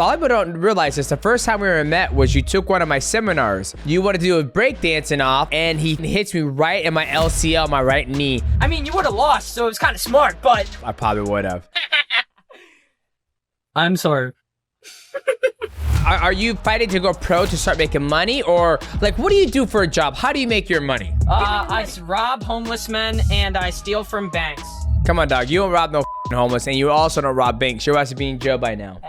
lot of people don't realize this. The first time we were met was you took one of my seminars. You wanted to do a breakdancing off, and he hits me right in my LCL, my right knee. I mean, you would have lost, so it was kind of smart, but... I probably would have. I'm sorry. Are you fighting to go pro to start making money? Or, like, what do you do for a job? How do you make your money? I rob homeless men, and I steal from banks. Come on, dog. You don't rob no homeless, and you also don't rob banks. Your ass is being in jail by now.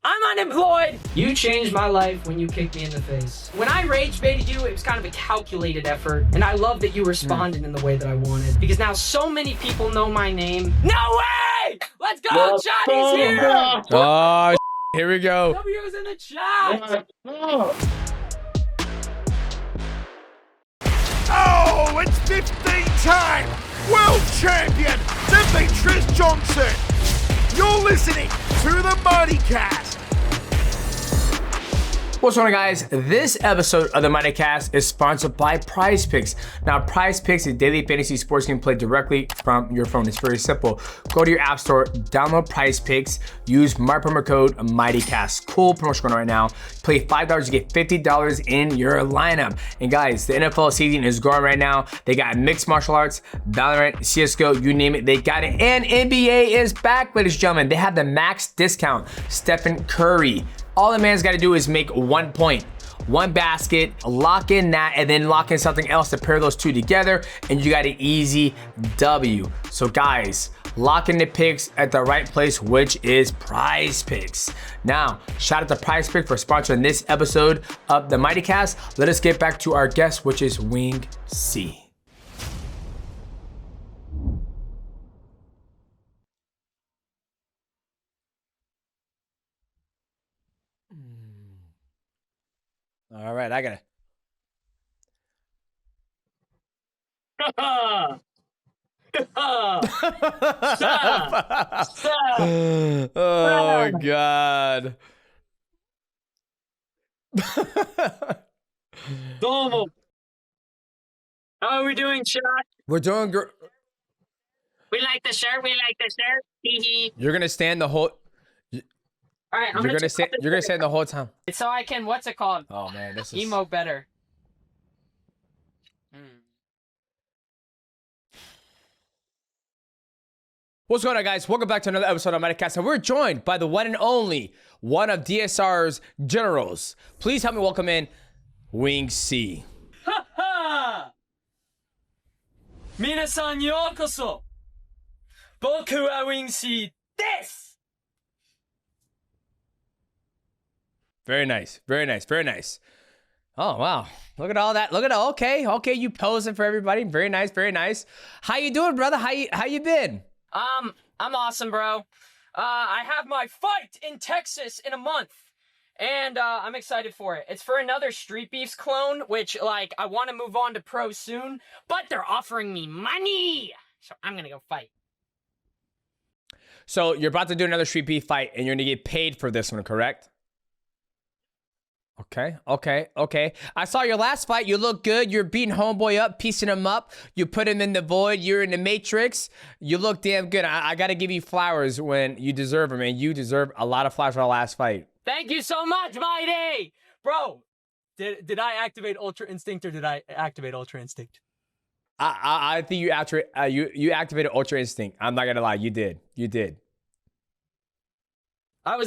I'm unemployed! You changed my life when you kicked me in the face. When I rage baited you, it was kind of a calculated effort, and I love that you responded in the way that I wanted. Because now so many people know my name. No way! Let's go! Johnny's here! Oh, here we go. W's in the chat! Oh, it's 15 time! World champion, Demetrious Johnson! You're listening to the MightyCast! What's going on, guys? This episode of the MightyCast is sponsored by PrizePicks. Now, PrizePicks is a daily fantasy sports game played directly from your phone. It's very simple. Go to your app store, download PrizePicks, use my promo code MightyCast. Cool promotion going on right now. Play $5, you get $50 in your lineup. And guys, the NFL season is going right now. They got mixed martial arts, Valorant, CSGO, you name it, they got it. And NBA is back, ladies and gentlemen. They have the max discount. Stephen Curry. All the man's got to do is make 1 point, one basket, lock in that, and then lock in something else to pair those two together, and you got an easy W. So guys, lock in the picks at the right place, which is PrizePicks. Now, shout out to PrizePicks for sponsoring this episode of the MightyCast. Let us get back to our guest, which is WINGED. All right, I gotta. Oh God. Domo. How are we doing, chat? We're doing good. We like the shirt. We like the shirt. Hee hee. You're gonna stand the whole. All right, You're gonna stand the whole time. So I can, what's it called? Oh man, this is Emote better. What's going on, guys? Welcome back to another episode of MightyCast, and we're joined by the one and only one of DSR's generals. Please help me welcome in WINGED. Ha ha! Minasan yokoso. Boku wa WINGED desu. Very nice, very nice, very nice. Oh wow, look at all that. Look at all. Okay, you posing for everybody. Very nice, very nice. How you doing, brother? How you been? I'm awesome, bro. I have my fight in Texas in a month, and I'm excited for it. It's for another StreetBeefs clone, which, like, I want to move on to pro soon, but they're offering me money, so I'm gonna go fight. So you're about to do another StreetBeef fight, and you're gonna get paid for this one, correct? Okay. I saw your last fight. You look good. You're beating homeboy up, piecing him up. You put him in the void. You're in the Matrix. You look damn good. I got to give you flowers when you deserve them, and you deserve a lot of flowers for our last fight. Thank you so much, Mighty! Bro, did I activate Ultra Instinct, or did I activate Ultra Instinct? I think you activated Ultra Instinct. I'm not going to lie. You did.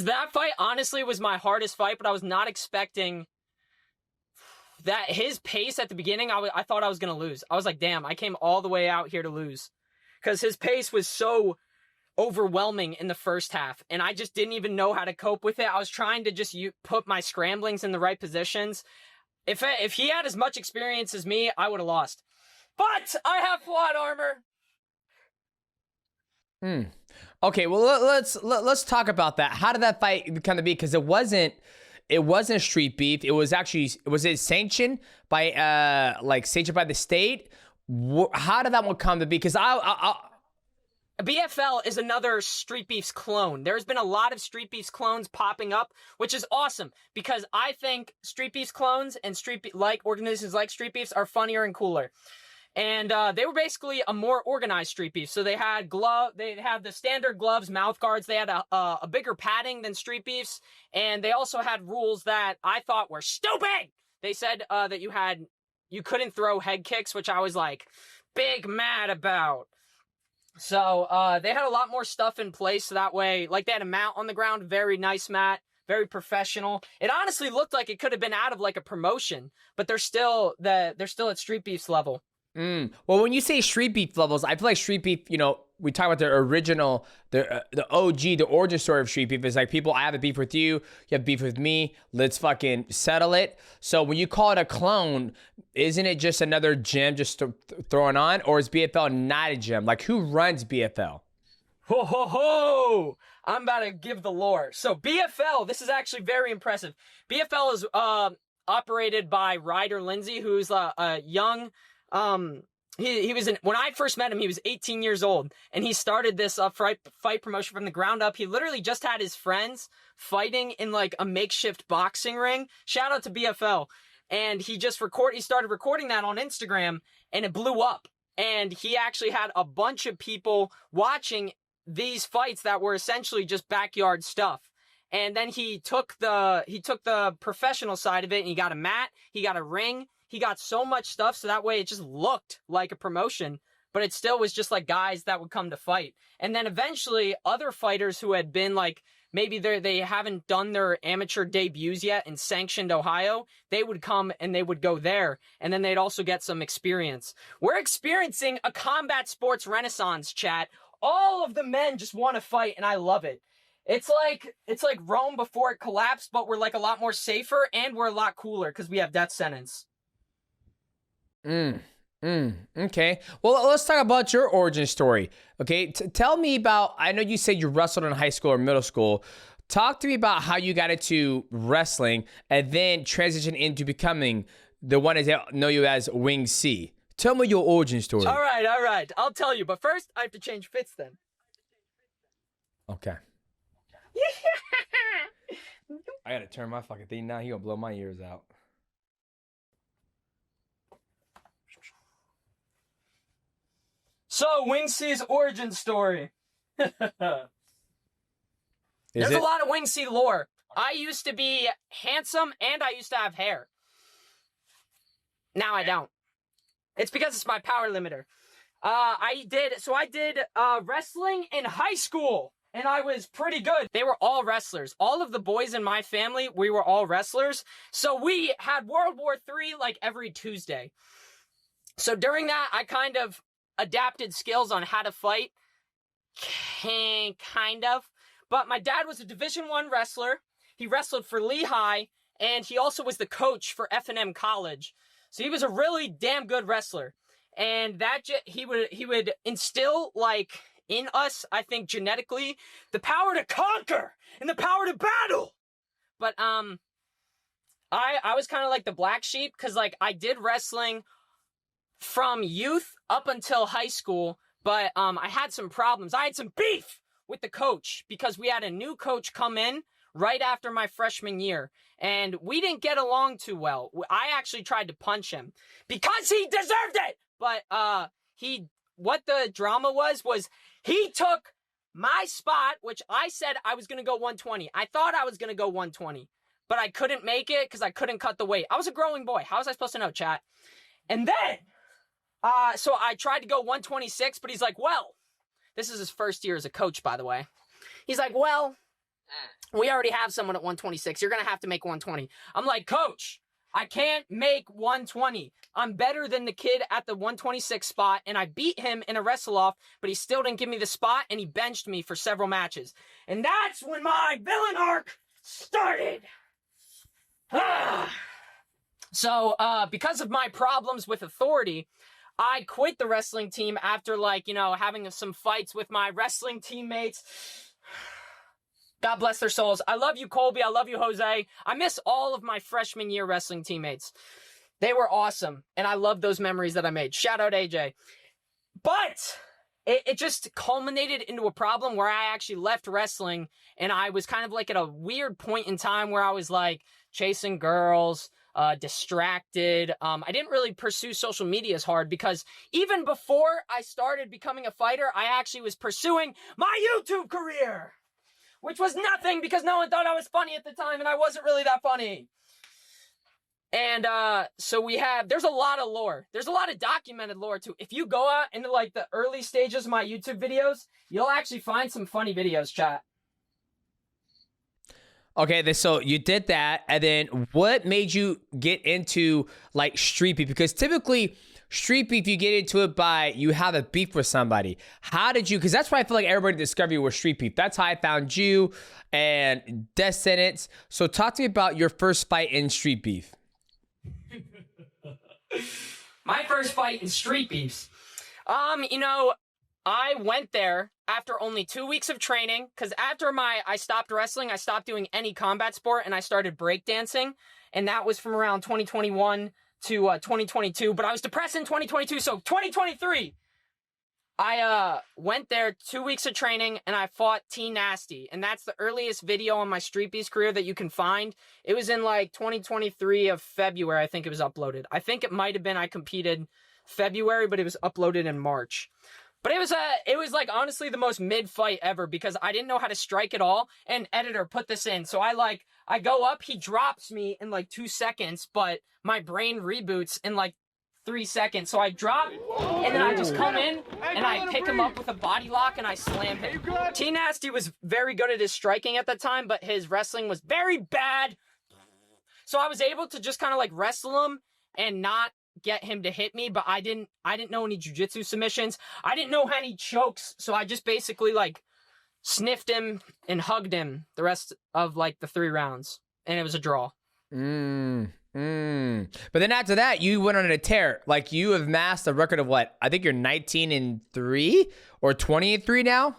That fight honestly was my hardest fight, but I was not expecting that his pace at the beginning. I thought I was going to lose. I was like, damn, I came all the way out here to lose, because his pace was so overwhelming in the first half, and I just didn't even know how to cope with it. I was trying to just put my scramblings in the right positions. If he had as much experience as me, I would have lost. But I have plot armor. Okay, well let's talk about that. How did that fight come to be? Because it wasn't street beef. It was it sanctioned by sanctioned by the state? How did that one come to be? Because BFL is another StreetBeefs clone. There's been a lot of StreetBeefs clones popping up, which is awesome, because I think StreetBeefs clones and organizations like StreetBeefs are funnier and cooler. And they were basically a more organized Street Beef. So they had the standard gloves, mouth guards. They had a bigger padding than Street Beefs, and they also had rules that I thought were stupid. They said that you couldn't throw head kicks, which I was like big mad about. So they had a lot more stuff in place. So that way, like they had a mat on the ground, very nice mat, very professional. It honestly looked like it could have been out of like a promotion, but they're still at Street Beefs level. Well, when you say Street Beef levels, I feel like Street Beef, we talk about the original, the OG, the origin story of Street Beef is like, people, I have a beef with you, you have beef with me, let's fucking settle it. So when you call it a clone, isn't it just another gym just throwing on, or is BFL not a gym? Like, who runs BFL? Ho, ho, ho! I'm about to give the lore. So BFL, this is actually very impressive. BFL is operated by Ryder Lindsay, who's a young... He was when I first met him, he was 18 years old, and he started this fight promotion from the ground up. He literally just had his friends fighting in like a makeshift boxing ring. Shout out to BFL. And he started recording that on Instagram, and it blew up. And he actually had a bunch of people watching these fights that were essentially just backyard stuff. And then he took the professional side of it, and he got a mat, he got a ring. He got so much stuff, so that way it just looked like a promotion, but it still was just like guys that would come to fight. And then eventually, other fighters who had been like, maybe they haven't done their amateur debuts yet in sanctioned Ohio, they would come and they would go there, and then they'd also get some experience. We're experiencing a combat sports renaissance, chat. All of the men just want to fight, and I love it. It's like Rome before it collapsed, but we're like a lot more safer, and we're a lot cooler because we have death sentence. Okay. Well, let's talk about your origin story. Okay. Tell me about, I know you said you wrestled in high school or middle school. Talk to me about how you got into wrestling and then transition into becoming the one as I know you as Wing C. Tell me your origin story. All right. I'll tell you. But first, I have to change fits then. Okay. I gotta turn my fucking thing down. He gonna blow my ears out. So, Wing C's origin story. There's a lot of Wing C lore. I used to be handsome, and I used to have hair. Now I don't. It's because it's my power limiter. I did wrestling in high school, and I was pretty good. They were all wrestlers. All of the boys in my family, we were all wrestlers. So we had World War III like every Tuesday. So during that, I kind of adapted skills on how to fight, kind of. But my dad was a Division I wrestler. He wrestled for Lehigh, and he also was the coach for F&M College. So he was a really damn good wrestler. And that he would instill like in us, I think genetically, the power to conquer and the power to battle. But I was kind of like the black sheep because like I did wrestling from youth up until high school, but I had some problems. I had some beef with the coach because we had a new coach come in right after my freshman year, and we didn't get along too well. I actually tried to punch him because he deserved it, but what the drama was he took my spot, which I said I was going to go 120. I thought I was going to go 120, but I couldn't make it because I couldn't cut the weight. I was a growing boy. How was I supposed to know, chat? And then so I tried to go 126, but he's like, well, this is his first year as a coach, by the way. He's like, well, we already have someone at 126. You're going to have to make 120. I'm like, coach, I can't make 120. I'm better than the kid at the 126 spot, and I beat him in a wrestle-off, but he still didn't give me the spot, and he benched me for several matches. And that's when my villain arc started. So, because of my problems with authority, I quit the wrestling team after, like, having some fights with my wrestling teammates. God bless their souls. I love you, Colby. I love you, Jose. I miss all of my freshman year wrestling teammates. They were awesome, and I love those memories that I made. Shout out, AJ. But it just culminated into a problem where I actually left wrestling, and I was kind of like at a weird point in time where I was like chasing girls. distracted. I didn't really pursue social media as hard because even before I started becoming a fighter, I actually was pursuing my YouTube career, which was nothing because no one thought I was funny at the time and I wasn't really that funny. And so there's a lot of lore. There's a lot of documented lore too. If you go out into like the early stages of my YouTube videos, you'll actually find some funny videos, chat. Okay, so you did that, and then what made you get into like street beef? Because typically street beef, you get into it by you have a beef with somebody. How did you? Because that's why I feel like everybody discovered you with street beef. That's how I found you and Death Sentence. So talk to me about your first fight in street beef. My first fight in Street Beefs. You know, I went there after only 2 weeks of training, because after I stopped wrestling, I stopped doing any combat sport, and I started breakdancing, and that was from around 2021 to 2022, but I was depressed in 2022, so 2023, I went there 2 weeks of training, and I fought T Nasty, and that's the earliest video on my Street Beefs career that you can find. It was in like 2023 of February, I think it was uploaded. I think it might have been I competed February, but it was uploaded in March. But it was like honestly the most mid fight ever because I didn't know how to strike at all. And editor put this in. So I go up, he drops me in like 2 seconds, but my brain reboots in like 3 seconds. So I drop and then I just come in and I pick him up with a body lock and I slam him. T Nasty was very good at his striking at the time, but his wrestling was very bad. So I was able to just kind of like wrestle him and not get him to hit me, but I didn't know any jiu-jitsu submissions. I didn't know any chokes, so I just basically like sniffed him and hugged him the rest of like the 3 rounds, and it was a draw. But then after that, you went on a tear. Like you have amassed a record of what? I think you're 19-3 or 20-3 now.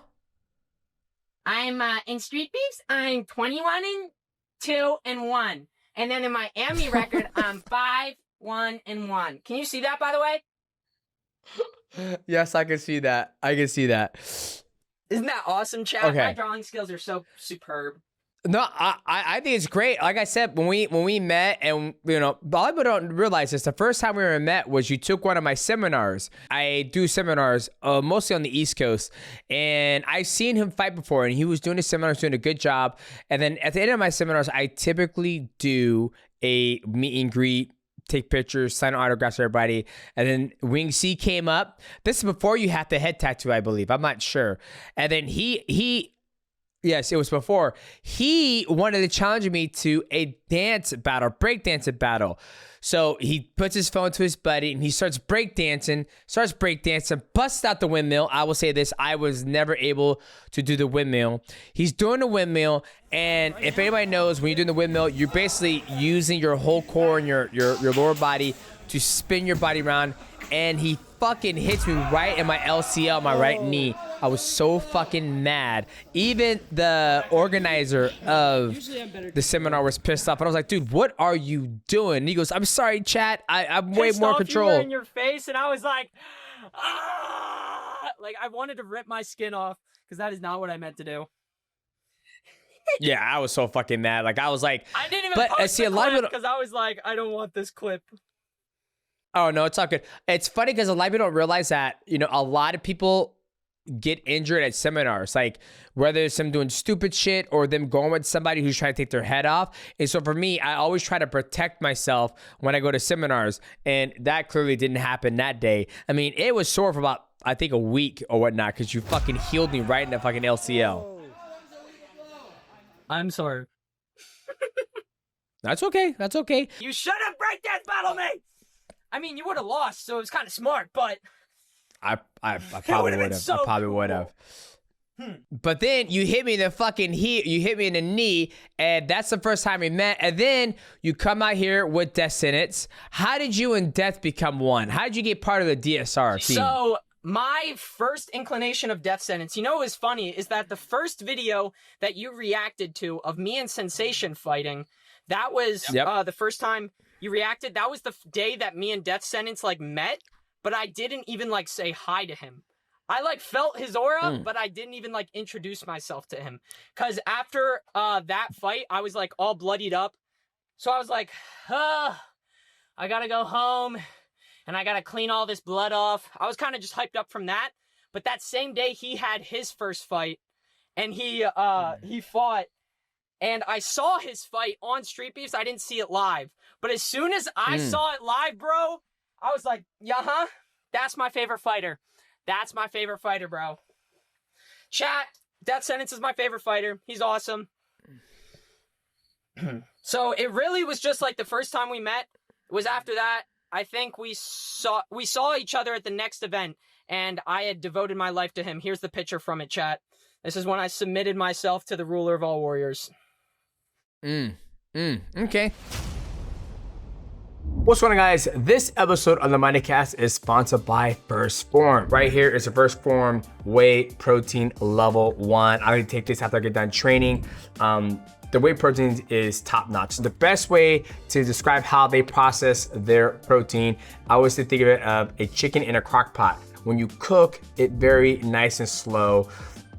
I'm in Street Beefs. I'm 21-2-1, and then in my Emmy record, I'm 5-1-1. Can you see that, by the way? Yes, I can see that. I can see that. Isn't that awesome, chat? Okay. My drawing skills are so superb. No, I think it's great. Like I said, when we met, and you know, a lot of people don't realize this. The first time we met was you took one of my seminars. I do seminars mostly on the East Coast, and I've seen him fight before, and he was doing his seminars, doing a good job. And then at the end of my seminars, I typically do a meet and greet, take pictures, sign autographs for everybody. And then Wing C came up. This is before you had the head tattoo, I believe. I'm not sure. And then yes, it was before. He wanted to challenge me to a dance battle, breakdancing battle. So he puts his phone to his buddy and he starts breakdancing, busts out the windmill. I will say this, I was never able to do the windmill. He's doing the windmill, and if anybody knows, when you're doing the windmill, you're basically using your whole core and your lower body to spin your body around, and he fucking hits me right in my LCL, my right knee. I was so fucking mad. Even the organizer of the seminar was pissed off. And I was like, dude, what are you doing? And he goes, I'm sorry, chat. I'm way more control. You were in your face, and I was like, ah! Like I wanted to rip my skin off because that is not what I meant to do. Yeah, I was so fucking mad. Like I was like, I didn't even post the clip because I was like, I don't want this clip. Oh no, it's all good. It's funny because a lot of people don't realize that, you know, a lot of people get injured at seminars, like whether it's them doing stupid shit or them going with somebody who's trying to take their head off. And so for me, I always try to protect myself when I go to seminars, and that clearly didn't happen that day. I mean, it was sore for about, I think, a week or whatnot, because you fucking healed me right in the fucking LCL. I'm sorry. That's okay. That's okay. You should have breakdance battled me. I mean, you would have lost, so it was kind of smart, but I probably would have. So I probably would have. But then you hit me in the fucking you hit me in the knee, and that's the first time we met. And then you come out here with Death Sentence. How did you and Death become one? How did you get part of the DSR team? So my first inclination of Death Sentence, you know what was funny, is that the first video that you reacted to of me and Sensation fighting, that was the first time you reacted. That was the day that me and Death Sentence like met, but I didn't even like say hi to him. I like felt his aura, but I didn't even like introduce myself to him. Cause after that fight, I was like all bloodied up. So I was like, I gotta go home and I gotta clean all this blood off. I was kind of just hyped up from that. But that same day he had his first fight and he fought, and I saw his fight on StreetBeefs. I didn't see it live. But as soon as I saw it live, bro, I was like, yeah, that's my favorite fighter. That's my favorite fighter, bro. Chat, Death Sentence is my favorite fighter. He's awesome. So it really was just like the first time we met. It was after that. I think we saw each other at the next event, and I had devoted my life to him. Here's the picture from it, chat. This is when I submitted myself to the ruler of all warriors. Okay. What's going on, guys? This episode of the MightyCast is sponsored by First Form. Right here is the First Form Whey Protein Level 1. I already take this after I get done training. The whey protein is top notch. The best way to describe how they process their protein, I always think of it of a chicken in a crock pot. When you cook it very nice and slow,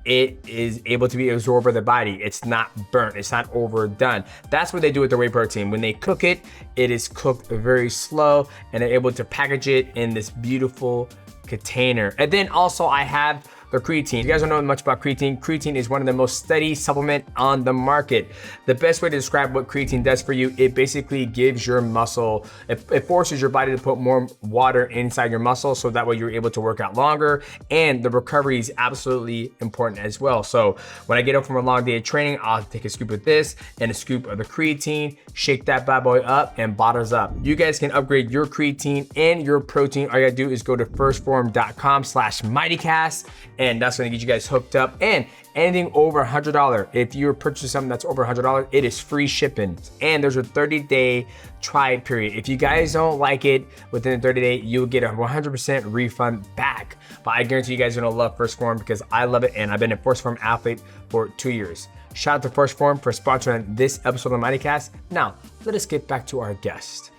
it is able to be absorbed by the body. It's not burnt, it's not overdone. That's what they do with the whey protein. When they cook it, it is cooked very slow and they're able to package it in this beautiful container. And then also I have the creatine. If you guys don't know much about creatine, creatine is one of the most studied supplement on the market. The best way to describe what creatine does for you, it basically gives your muscle, it forces your body to put more water inside your muscle so that way you're able to work out longer, and the recovery is absolutely important as well. So when I get up from a long day of training, I'll take a scoop of this and a scoop of the creatine, shake that bad boy up and bottles up. You guys can upgrade your creatine and your protein. All you gotta do is go to firstform.com/mightycast, and that's gonna get you guys hooked up. And anything over $100, if you're purchasing something that's over $100, it is free shipping. And there's a 30-day try period. If you guys don't like it within the 30 day, you'll get a 100% refund back. But I guarantee you guys are gonna love First Form because I love it, and I've been a First Form athlete for 2 years. Shout out to First Form for sponsoring this episode of the MightyCast. Now, let us get back to our guest.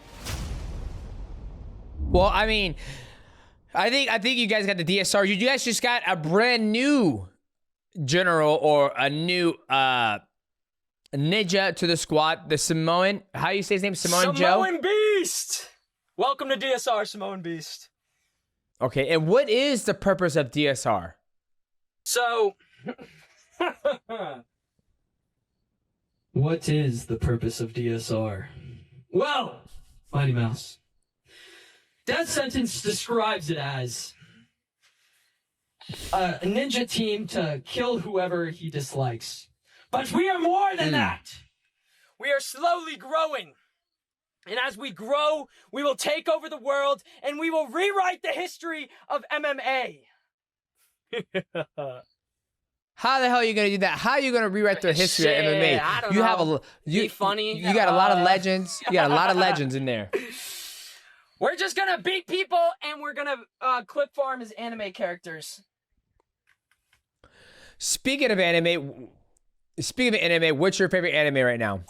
Well, I mean, I think you guys got the DSR. You guys just got a brand new general or a new ninja to the squad. The Samoan, how do you say his name? Samoan Joe? Samoan Beast! Welcome to DSR, Samoan Beast. Okay, and what is the purpose of DSR? So, what is the purpose of DSR? Well, Mighty Mouse, Death Sentence describes it as a ninja team to kill whoever he dislikes. But we are more than that. We are slowly growing. And as we grow, we will take over the world and we will rewrite the history of MMA. How the hell are you gonna do that? How are you gonna rewrite the history of MMA? I don't you know. have a Be funny. You got a lot of legends. You got a lot of legends in there. We're just gonna beat people and we're gonna clip farm as anime characters. Speaking of anime, what's your favorite anime right now?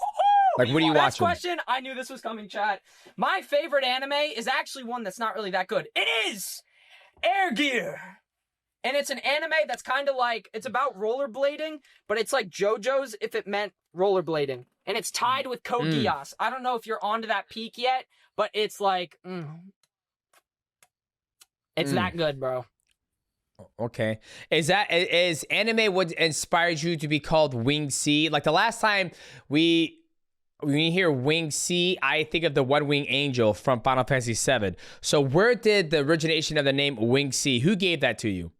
Like, what are you Next watching? question. I knew this was coming, chat. My favorite anime is actually one that's not really that good. It is Air Gear. And it's an anime that's kind of like, it's about rollerblading, but it's like JoJo's if it meant rollerblading. And it's tied with Code Geass. I don't know if you're onto that peak yet, but it's like, it's that good, bro. Okay. Is anime what inspired you to be called Wing C? Like the last time when you hear Wing C, I think of the One Wing Angel from Final Fantasy VII. So where did the origination of the name Wing C? Who gave that to you?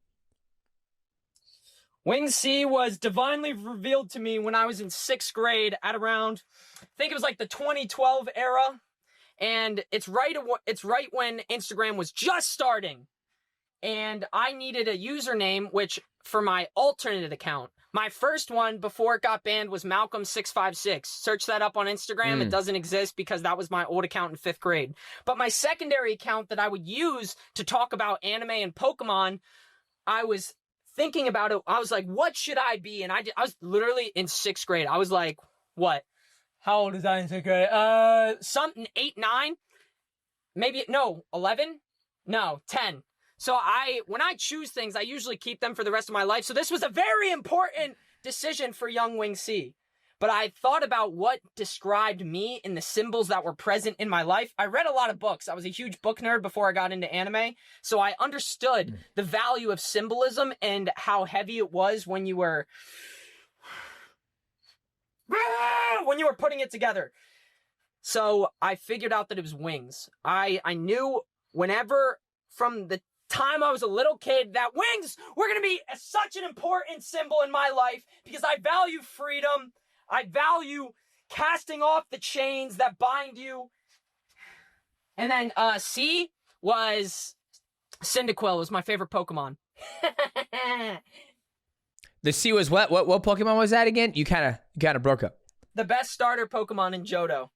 Wing C was divinely revealed to me when I was in 6th grade at around, I think it was like the 2012 era. And it's right when Instagram was just starting. And I needed a username, which for my alternate account, my first one before it got banned was Malcolm656. Search that up on Instagram. It doesn't exist because that was my old account in 5th grade. But my secondary account that I would use to talk about anime and Pokemon, I was thinking about it. I was like, what should I be? And I was literally in 6th grade. I was like, what? How old is I in 6th grade? Something 8, 9? Maybe, no, 11? No, 10. So when I choose things, I usually keep them for the rest of my life. So this was a very important decision for young Wing C. but I thought about what described me in the symbols that were present in my life. I read a lot of books. I was a huge book nerd before I got into anime, so I understood the value of symbolism and how heavy it was when you were putting it together. So I figured out that it was wings. I knew whenever from the time I was a little kid that wings were going to be such an important symbol in my life because I value freedom. I value casting off the chains that bind you. And then C was Cyndaquil was my favorite Pokemon. The C was what? What Pokemon was that again? You kind of broke up. The best starter Pokemon in Johto.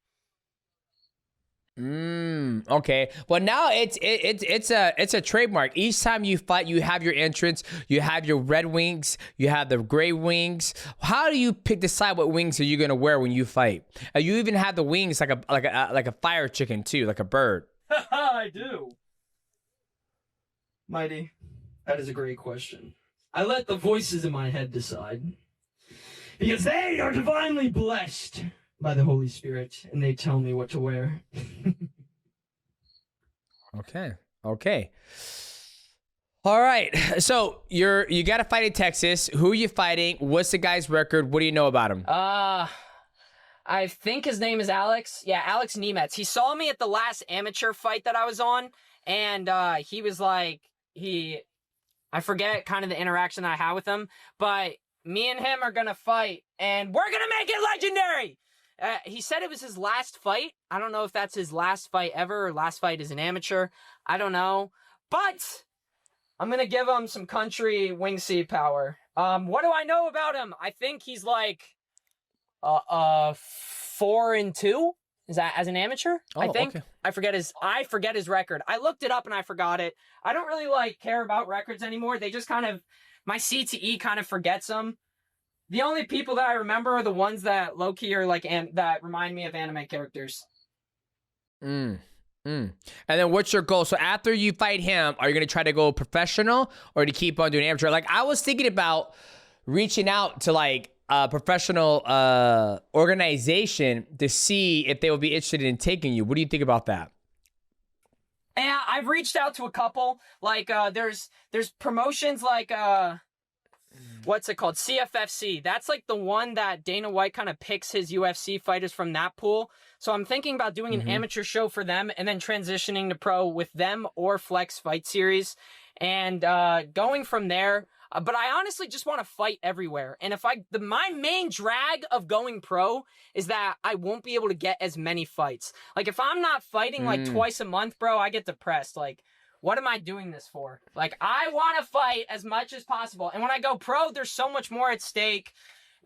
Okay. Well, now it's a trademark. Each time you fight, you have your entrance. You have your red wings. You have the gray wings. How do you decide what wings are you gonna wear when you fight? You even have the wings like a fire chicken too, like a bird. I do. Mighty, that is a great question. I let the voices in my head decide because they are divinely blessed by the Holy Spirit, and they tell me what to wear. Okay. All right. So you got to fight in Texas. Who are you fighting? What's the guy's record? What do you know about him? I think his name is Alex. Yeah, Alex Nemetz. He saw me at the last amateur fight that I was on, and he was like, I forget kind of the interaction that I had with him, but me and him are gonna fight, and we're gonna make it legendary! He said it was his last fight. I don't know if that's his last fight ever or last fight as an amateur. I don't know. But I'm going to give him some country wing seed power. What do I know about him? I think he's like 4-2. Is that as an amateur? Oh, I think. Okay. I forget his record. I looked it up and I forgot it. I don't really care about records anymore. They just kind of, my CTE kind of forgets them. The only people that I remember are the ones that low-key are that remind me of anime characters. And then what's your goal? So after you fight him, are you going to try to go professional or to keep on doing amateur? Like I was thinking about reaching out to a professional organization to see if they would be interested in taking you. What do you think about that? Yeah, I've reached out to a couple. There's promotions what's it called? CFFC. That's the one that Dana White kind of picks his UFC fighters from that pool. So I'm thinking about doing an amateur show for them and then transitioning to pro with them or Flex Fight Series and going from there. But I honestly just want to fight everywhere. And my main drag of going pro is that I won't be able to get as many fights. If I'm not fighting twice a month, bro, I get depressed. What am I doing this for? I want to fight as much as possible. And when I go pro, there's so much more at stake.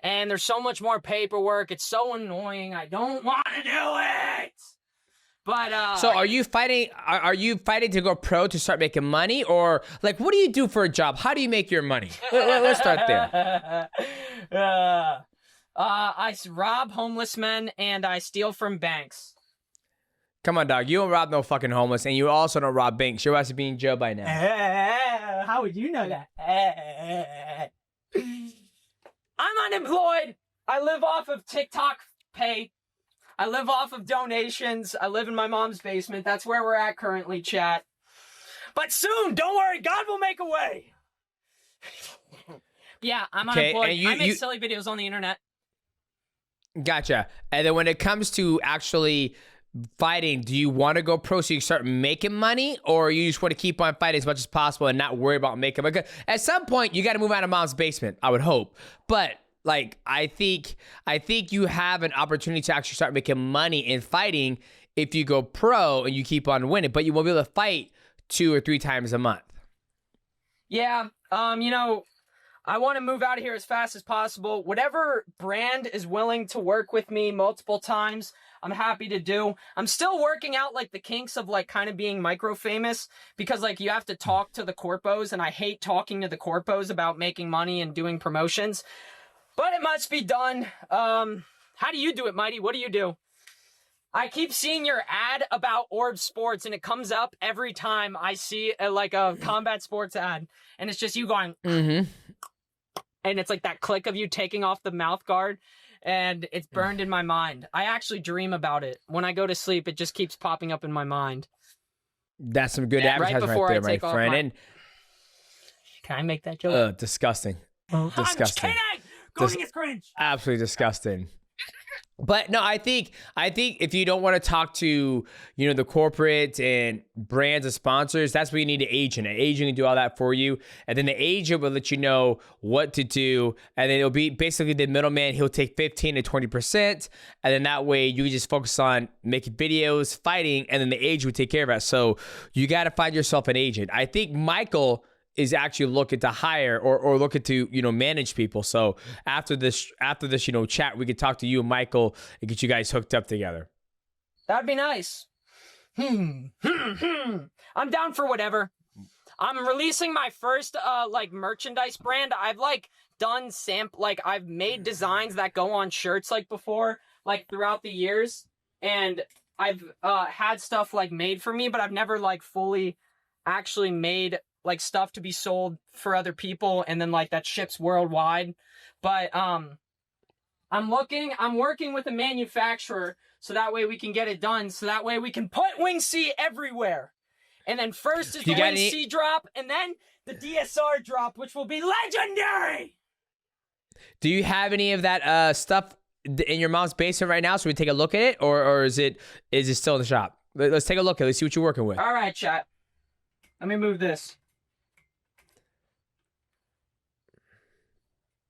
And there's so much more paperwork. It's so annoying. I don't want to do it. But, so are you fighting to go pro to start making money? Or, what do you do for a job? How do you make your money? Let's start there. I rob homeless men and I steal from banks. Come on, dog. You don't rob no fucking homeless, and you also don't rob banks. Your ass would be in jail by now. How would you know that? I'm unemployed. I live off of TikTok pay. I live off of donations. I live in my mom's basement. That's where we're at currently, chat. But soon, don't worry, God will make a way. Yeah, I'm unemployed. I make silly videos on the internet. Gotcha. And then when it comes to actually fighting, do you want to go pro so you start making money, or you just want to keep on fighting as much as possible and not worry about making money? At some point, you got to move out of mom's basement, I would hope. But I think you have an opportunity to actually start making money in fighting if you go pro and you keep on winning, but you won't be able to fight 2 or 3 times a month. Yeah, I want to move out of here as fast as possible. Whatever brand is willing to work with me multiple times, I'm happy to do. I'm still working out the kinks of kind of being micro famous because you have to talk to the corpos and I hate talking to the corpos about making money and doing promotions, but it must be done. How do you do it, Mighty? What do you do? I keep seeing your ad about Orb Sports and it comes up every time I see a combat sports ad and it's just you going, and it's that click of you taking off the mouth guard. and it's burned in my mind. I actually dream about it. When I go to sleep, it just keeps popping up in my mind. That's some good advertising right there, my friend. And can I make that joke? Disgusting. I'm just Disgusting. kidding. Going is cringe. Absolutely disgusting. But no, I think if you don't want to talk to, the corporate and brands and sponsors, that's where you need an agent. An agent can do all that for you. And then the agent will let you know what to do. And then it'll be basically the middleman. He'll take 15 to 20%. And then that way you just focus on making videos, fighting, and then the agent will take care of it. So you got to find yourself an agent. I think Michael is actually looking to hire or looking to, manage people. So after this, chat, we could talk to you and Michael and get you guys hooked up together. That'd be nice. I'm down for whatever. I'm releasing my first, merchandise brand. I've, done I've made designs that go on shirts, before, throughout the years. And I've, had stuff, made for me, but I've never, fully actually made stuff to be sold for other people and then that ships worldwide. But I'm working with a manufacturer so that way we can get it done, so that way we can put Wing C everywhere. And then first is the Wing C drop, and then the DSR drop, which will be legendary. Do you have any of that stuff in your mom's basement right now so we take a look at it, or is it still in the shop? Let's take a look at it. Let's see what you're working with. All right, chat. Let me move this.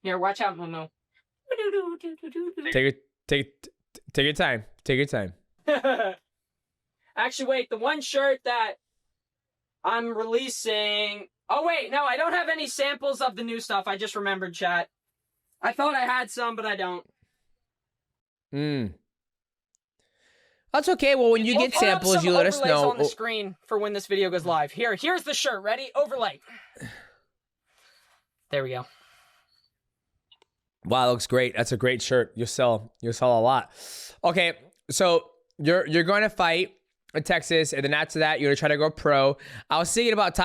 Here, watch out, Momo. Take your time. Take your time. Actually, wait. The one shirt that I'm releasing... Oh, wait. No, I don't have any samples of the new stuff. I just remembered, chat. I thought I had some, but I don't. That's okay. Well, when you get samples, you let us know. On the screen for when this video goes live. Here's the shirt. Ready? Overlay. There we go. Wow, that looks great. That's a great shirt. You'll sell a lot. Okay, so you're going to fight in Texas, and then after that, you're going to try to go pro. I was thinking about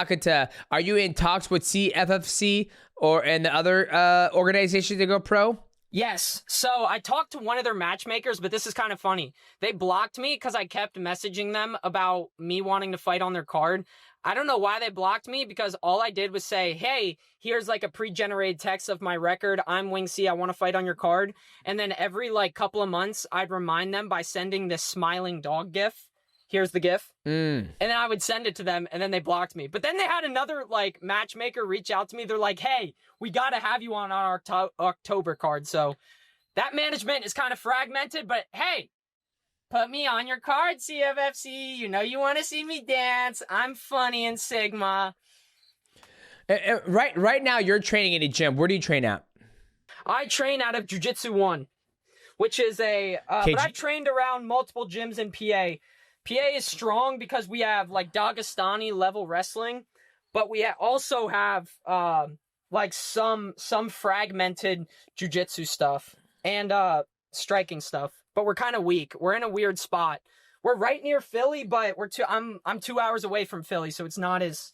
are you in talks with CFFC and the other organizations to go pro? Yes. So I talked to one of their matchmakers, but this is kind of funny. They blocked me because I kept messaging them about me wanting to fight on their card. I don't know why they blocked me, because all I did was say, hey, here's a pre-generated text of my record. I'm Wing C. I want to fight on your card. And then every couple of months, I'd remind them by sending this smiling dog gif. Here's the gif. And then I would send it to them, and then they blocked me. But then they had another matchmaker reach out to me. They're like, hey, we got to have you on our October card. So that management is kind of fragmented, but hey, put me on your card, CFFC. You want to see me dance. I'm funny in Sigma. Right now, you're training in a gym. Where do you train at? I train out of Jiu-Jitsu 1, which is but I've trained around multiple gyms in PA. PA is strong because we have Dagestani level wrestling, but we also have some fragmented jiu-jitsu stuff and striking stuff. But we're kind of weak. We're in a weird spot. We're right near Philly, but I'm 2 hours away from Philly, so it's not as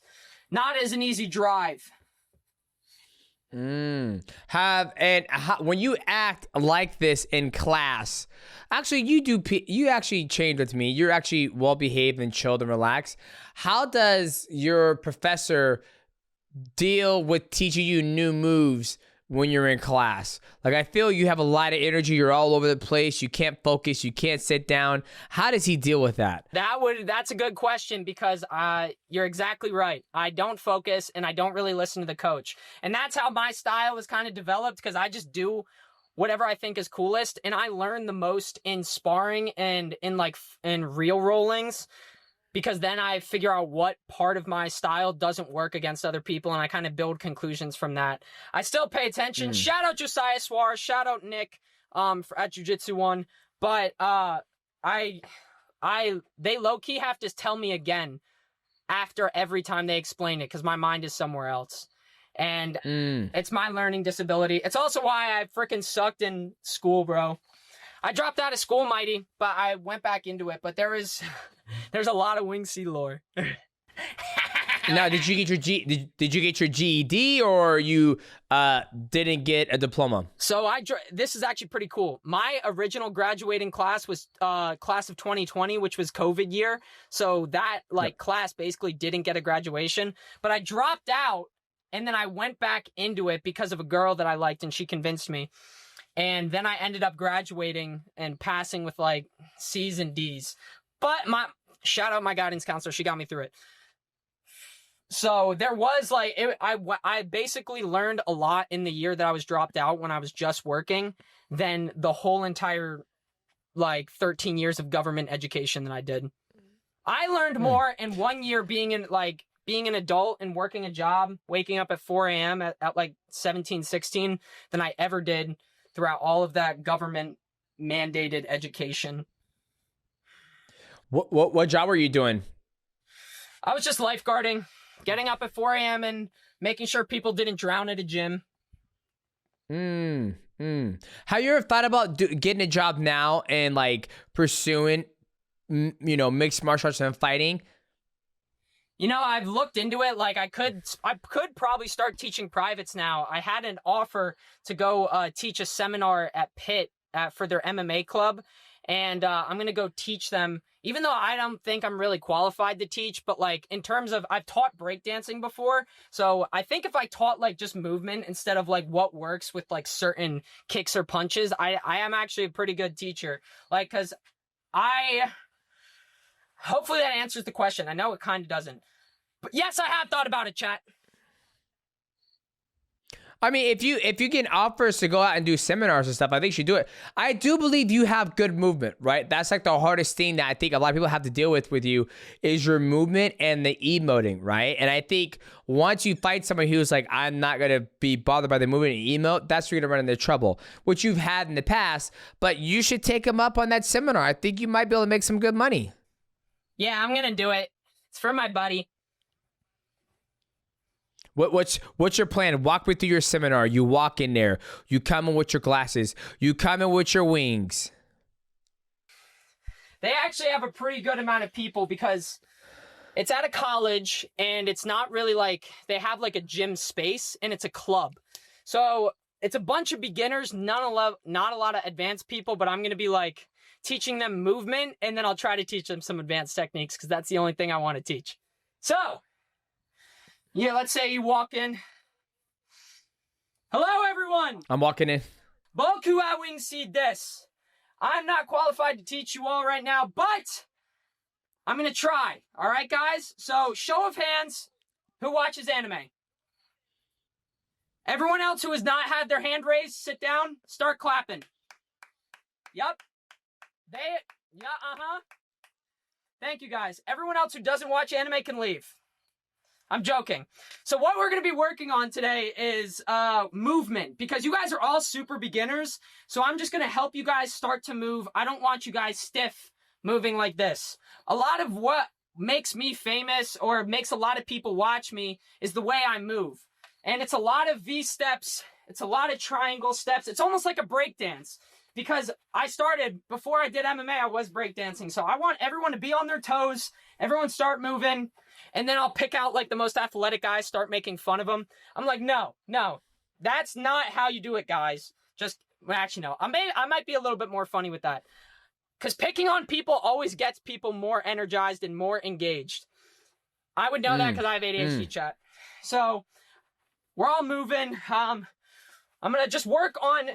an easy drive. When you act like this in class, actually you actually changed with me. You're actually well behaved and chilled and relaxed. How does your professor deal with teaching you new moves when you're in class? I feel you have a lot of energy. You're all over the place. You can't focus. You can't sit down. How does he deal with that? That's a good question, because you're exactly right. I don't focus and I don't really listen to the coach. And that's how my style is kind of developed, because I just do whatever I think is coolest. And I learn the most in sparring and in real rollings, because then I figure out what part of my style doesn't work against other people, and I kind of build conclusions from that. I still pay attention. Shout out Josiah Suarez. Shout out Nick at Jiu-Jitsu 1. But they low-key have to tell me again after every time they explain it, because my mind is somewhere else. And it's my learning disability. It's also why I freaking sucked in school, bro. I dropped out of school, Mighty, but I went back into it. But there's a lot of Wing C lore. Now, did you get your did you get your GED, or you didn't get a diploma? So this is actually pretty cool. My original graduating class was class of 2020, which was COVID year. So that class basically didn't get a graduation, but I dropped out and then I went back into it because of a girl that I liked and she convinced me. And then I ended up graduating and passing with like C's and D's. But shout out my guidance counselor. She got me through it. So there was I basically learned a lot in the year that I was dropped out when I was just working than the whole entire 13 years of government education that I did. I learned more in 1 year being an adult and working a job, waking up at 4 a.m. at 17, 16 than I ever did throughout all of that government mandated education. What job were you doing? I was just lifeguarding. Getting up at 4 a.m. and making sure people didn't drown at a gym. Have you ever thought about getting a job now and pursuing, mixed martial arts and fighting? I've looked into it. I could probably start teaching privates now. I had an offer to go teach a seminar at Pitt for their MMA club. And I'm going to go teach them, even though I don't think I'm really qualified to teach, but in terms of, I've taught breakdancing before. So I think if I taught just movement instead of what works with certain kicks or punches, I am actually a pretty good teacher. Cause hopefully that answers the question. I know it kind of doesn't, but yes, I have thought about it, chat. I mean, if you get offers to go out and do seminars and stuff, I think you should do it. I do believe you have good movement, right? That's the hardest thing that I think a lot of people have to deal with you is your movement and the emoting, right? And I think once you fight someone who's I'm not going to be bothered by the movement and emote, that's where you're going to run into trouble, which you've had in the past. But you should take them up on that seminar. I think you might be able to make some good money. Yeah, I'm going to do it. It's for my buddy. What's your plan? Walk me through your seminar. You walk in there. You come in with your glasses. You come in with your wings. They actually have a pretty good amount of people because it's at a college and it's not really they have a gym space and it's a club. So it's a bunch of beginners, not a lot of advanced people, but I'm going to be teaching them movement and then I'll try to teach them some advanced techniques because that's the only thing I want to teach. So yeah, let's say you walk in. Hello, everyone. I'm walking in. Boku wa winged desu. I'm not qualified to teach you all right now, but I'm going to try. All right, guys? So, show of hands, who watches anime? Everyone else who has not had their hand raised, sit down, start clapping. Yup. Thank you, guys. Everyone else who doesn't watch anime can leave. I'm joking. So what we're going to be working on today is movement because you guys are all super beginners. So I'm just going to help you guys start to move. I don't want you guys stiff moving like this. A lot of what makes me famous or makes a lot of people watch me is the way I move. And it's a lot of V steps. It's a lot of triangle steps. It's almost like a break dance because I started, before I did MMA, I was breakdancing. So I want everyone to be on their toes. Everyone start moving. And then I'll pick out the most athletic guys, start making fun of them. I'm no, that's not how you do it, guys. Actually, no. I might be a little bit more funny with that. Because picking on people always gets people more energized and more engaged. I would know that because I have ADHD, chat. So, we're all moving. I'm going to just work on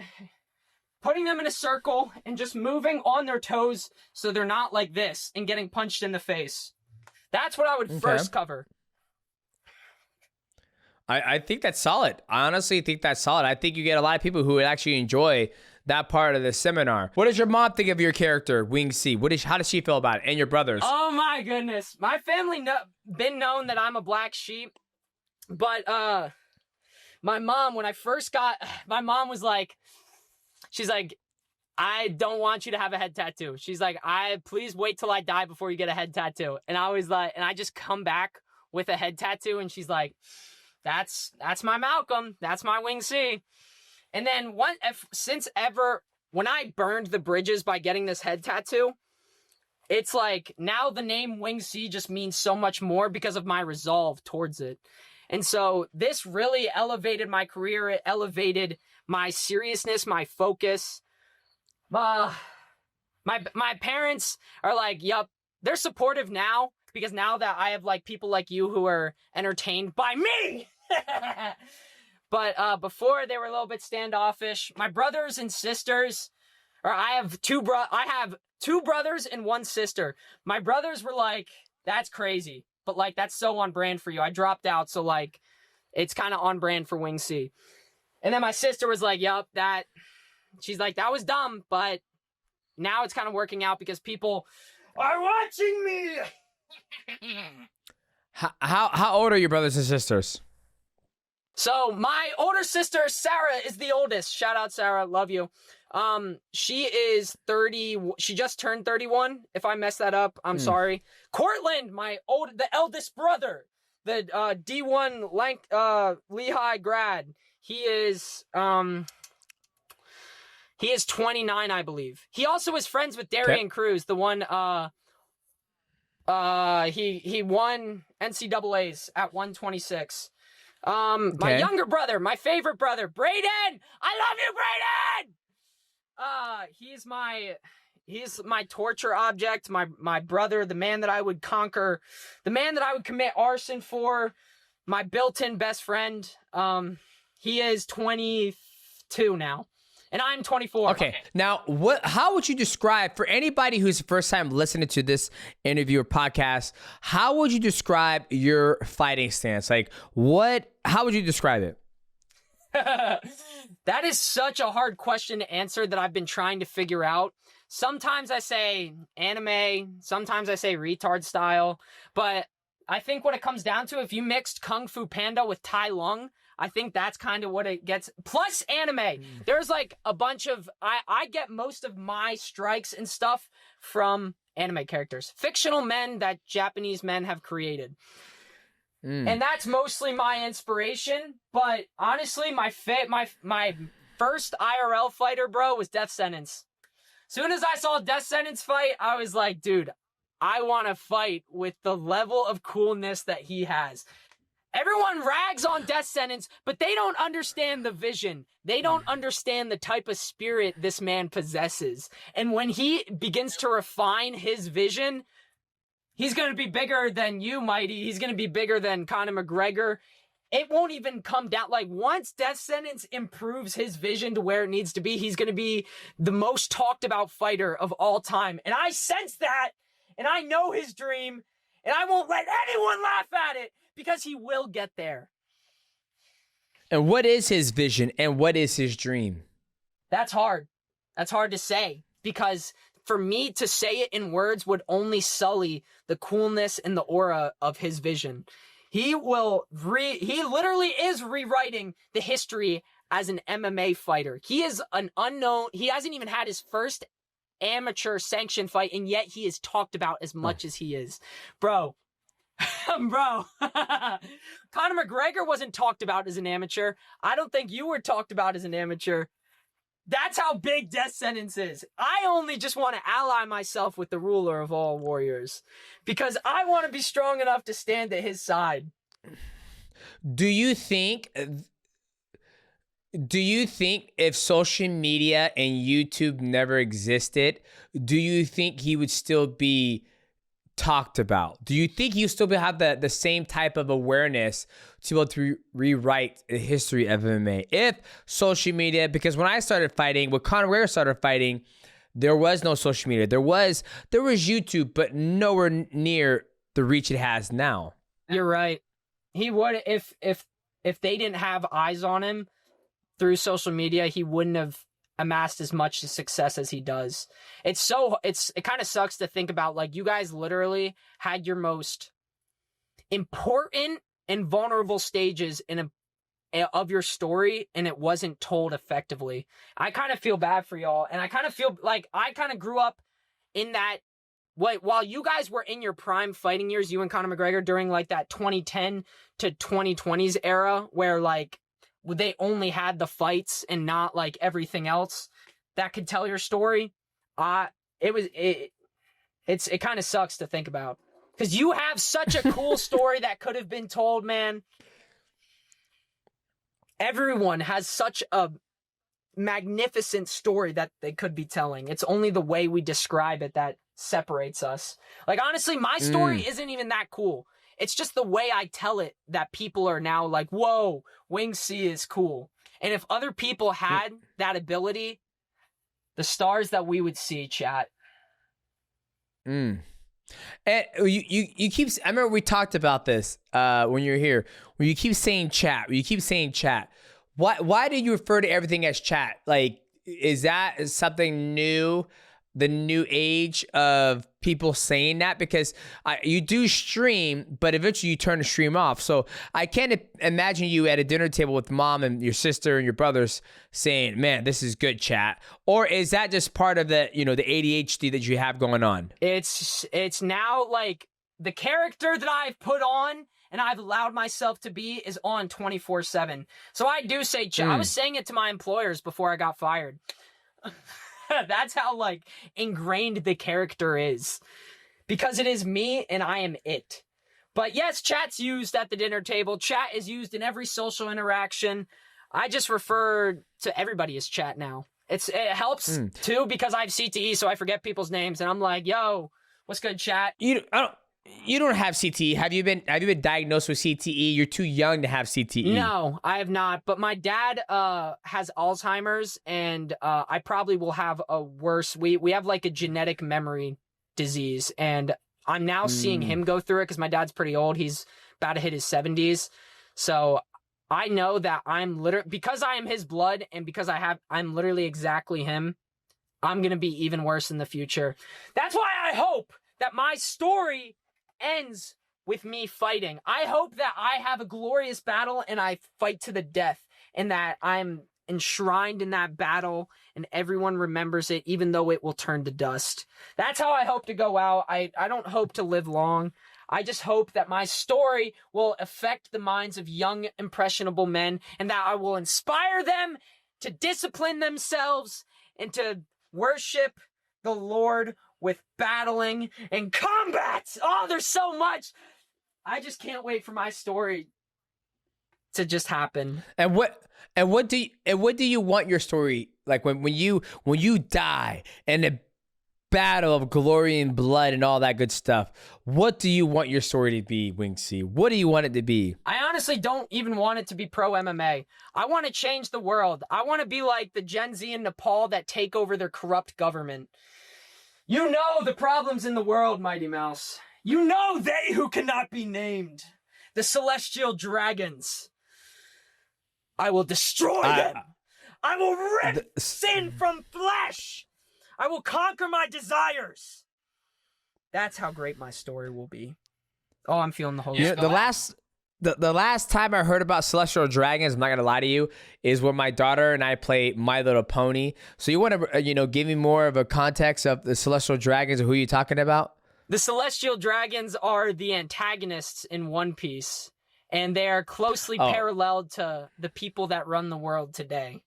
putting them in a circle and just moving on their toes so they're not like this and getting punched in the face. That's what I would first cover. I think that's solid. I honestly think that's solid. I think you get a lot of people who would actually enjoy that part of the seminar. What does your mom think of your character, Wing C? How does she feel about it? And your brothers? Oh my goodness. My family been known that I'm a black sheep. But my mom, when I first my mom was she's I don't want you to have a head tattoo. She's please wait till I die before you get a head tattoo. And I was and I just come back with a head tattoo and she's that's my Malcolm. That's my Wing C. And then when I burned the bridges by getting this head tattoo, it's like now the name Wing C just means so much more because of my resolve towards it. And so this really elevated my career. It elevated my seriousness, my focus. My parents are like, yup, they're supportive now because now that I have like people like you who are entertained by me. But before they were a little bit standoffish. My brothers and sisters, or I have two brothers and one sister. My brothers were like, that's crazy. But, like, that's so on brand for you. I dropped out, so, like, it's kind of on brand for Wing C. And then my sister was like, yup, she's like, that was dumb, but now it's kind of working out because people are watching me. How old are your brothers and sisters? So, my older sister, Sarah, is the oldest. Shout out, Sarah. Love you. She is 30. She just turned 31. If I mess that up, I'm sorry. Cortland, the eldest brother, the D1 Lehigh grad. He is 29, I believe. He also is friends with Darian Cruz, the one he won NCAAs at 126. My younger brother, my favorite brother, Brayden. I love you, Brayden. He's my torture object, my brother, the man that I would conquer, the man that I would commit arson for, my built-in best friend. He is 22 now, and I'm 24. Okay. Now, how would you describe, for anybody who's the first time listening to this interview or podcast, how would you describe your fighting stance? Like, how would you describe it? That is such a hard question to answer that I've been trying to figure out. Sometimes I say anime, sometimes I say retard style, but I think what it comes down to, if you mixed Kung Fu Panda with Tai Lung, I think that's kind of what it gets. Plus anime. There's like a bunch of, I get most of my strikes and stuff from anime characters. Fictional men that Japanese men have created. And that's mostly my inspiration. But honestly, my first IRL fighter, bro, was Death Sentence. Soon as I saw Death Sentence fight, I was like, dude, I want to fight with the level of coolness that he has. Everyone rags on Death Sentence, but they don't understand the vision. They don't understand the type of spirit this man possesses. And when he begins to refine his vision, he's going to be bigger than you, Mighty. He's going to be bigger than Conor McGregor. It won't even come down. Like, once Death Sentence improves his vision to where it needs to be, he's going to be the most talked about fighter of all time. And I sense that, and I know his dream, and I won't let anyone laugh at it because he will get there. And what is his vision, and what is his dream? That's hard. That's hard to say, because for me to say it in words would only sully the coolness and the aura of his vision. He literally is rewriting the history as an MMA fighter. He is an unknown. He hasn't even had his first amateur sanctioned fight, and yet he is talked about as much as he is. Bro. Conor McGregor wasn't talked about as an amateur. I don't think you were talked about as an amateur. That's how big Death Sentence is. I only just want to ally myself with the ruler of all warriors because I want to be strong enough to stand at his side. Do you think if social media and YouTube never existed, do you think he would still be talked about? Do you think you still have the same type of awareness to be able to rewrite the history of MMA if social media? Because when I started fighting, when Conor McGregor started fighting, there was no social media. There was YouTube, but nowhere near the reach it has now. You're right. He would, if they didn't have eyes on him through social media, he wouldn't have amassed as much success as he does. It kind of sucks to think about. Like, you guys literally had your most important and vulnerable stages of your story, and it wasn't told effectively. I kind of feel bad for y'all, and I kind of feel like I kind of grew up in that. While you guys were in your prime fighting years, you and Conor McGregor, during like that 2010 to 2020s era, where like they only had the fights and not like everything else that could tell your story. it kind of sucks to think about. Because you have such a cool story that could have been told, man. Everyone has such a magnificent story that they could be telling. It's only the way we describe it that separates us. Like, honestly, my story isn't even that cool. It's just the way I tell it that people are now like, whoa, Wing C is cool. And if other people had that ability, the stars that we would see, chat. And you keep, I remember we talked about this when you were here, when you keep saying chat, Why do you refer to everything as chat? Like, is that something new? The new age of people saying that? Because you do stream, but eventually you turn the stream off. So I can't imagine you at a dinner table with mom and your sister and your brothers saying, man, this is good chat. Or is that just part of the, the ADHD that you have going on? It's now like the character that I've put on and I've allowed myself to be is on 24/7. So I do say chat. I was saying it to my employers before I got fired. That's how like ingrained the character is, because it is me and I am it. But yes, chat's used at the dinner table. Chat is used in every social interaction. I just refer to everybody as chat now. It helps too, because I have CTE, so I forget people's names, and I'm like, yo, what's good, chat? You don't have CTE. Have you been diagnosed with CTE? You're too young to have CTE. No, I have not. But my dad has Alzheimer's, and I probably will have a worse. We have like a genetic memory disease, and I'm now seeing him go through it because my dad's pretty old. He's about to hit his 70s. So I know that I'm literally, because I am his blood and because I'm literally exactly him, I'm going to be even worse in the future. That's why I hope that my story ends with me fighting. I hope that I have a glorious battle and I fight to the death, and that I'm enshrined in that battle and everyone remembers it, even though it will turn to dust. That's how I hope to go out. I don't hope to live long. I just hope that my story will affect the minds of young, impressionable men, and that I will inspire them to discipline themselves and to worship the Lord with battling and combat. Oh, there's so much. I just can't wait for my story to just happen. And what do you want your story like when you die and the battle of glory and blood and all that good stuff? What do you want your story to be, Wing C? What do you want it to be? I honestly don't even want it to be pro MMA. I want to change the world. I want to be like the Gen Z in Nepal that take over their corrupt government. You know the problems in the world, Mighty Mouse. You know they who cannot be named. The celestial dragons. I will destroy them. I will rip sin from flesh. I will conquer my desires. That's how great my story will be. Oh, I'm feeling the Holy Spirit. The last time I heard about celestial dragons, I'm not gonna lie to you, is when my daughter and I play My Little Pony. So you want to give me more of a context of the celestial dragons and who you're talking about? The celestial dragons are the antagonists in One Piece, and they are closely paralleled to the people that run the world today.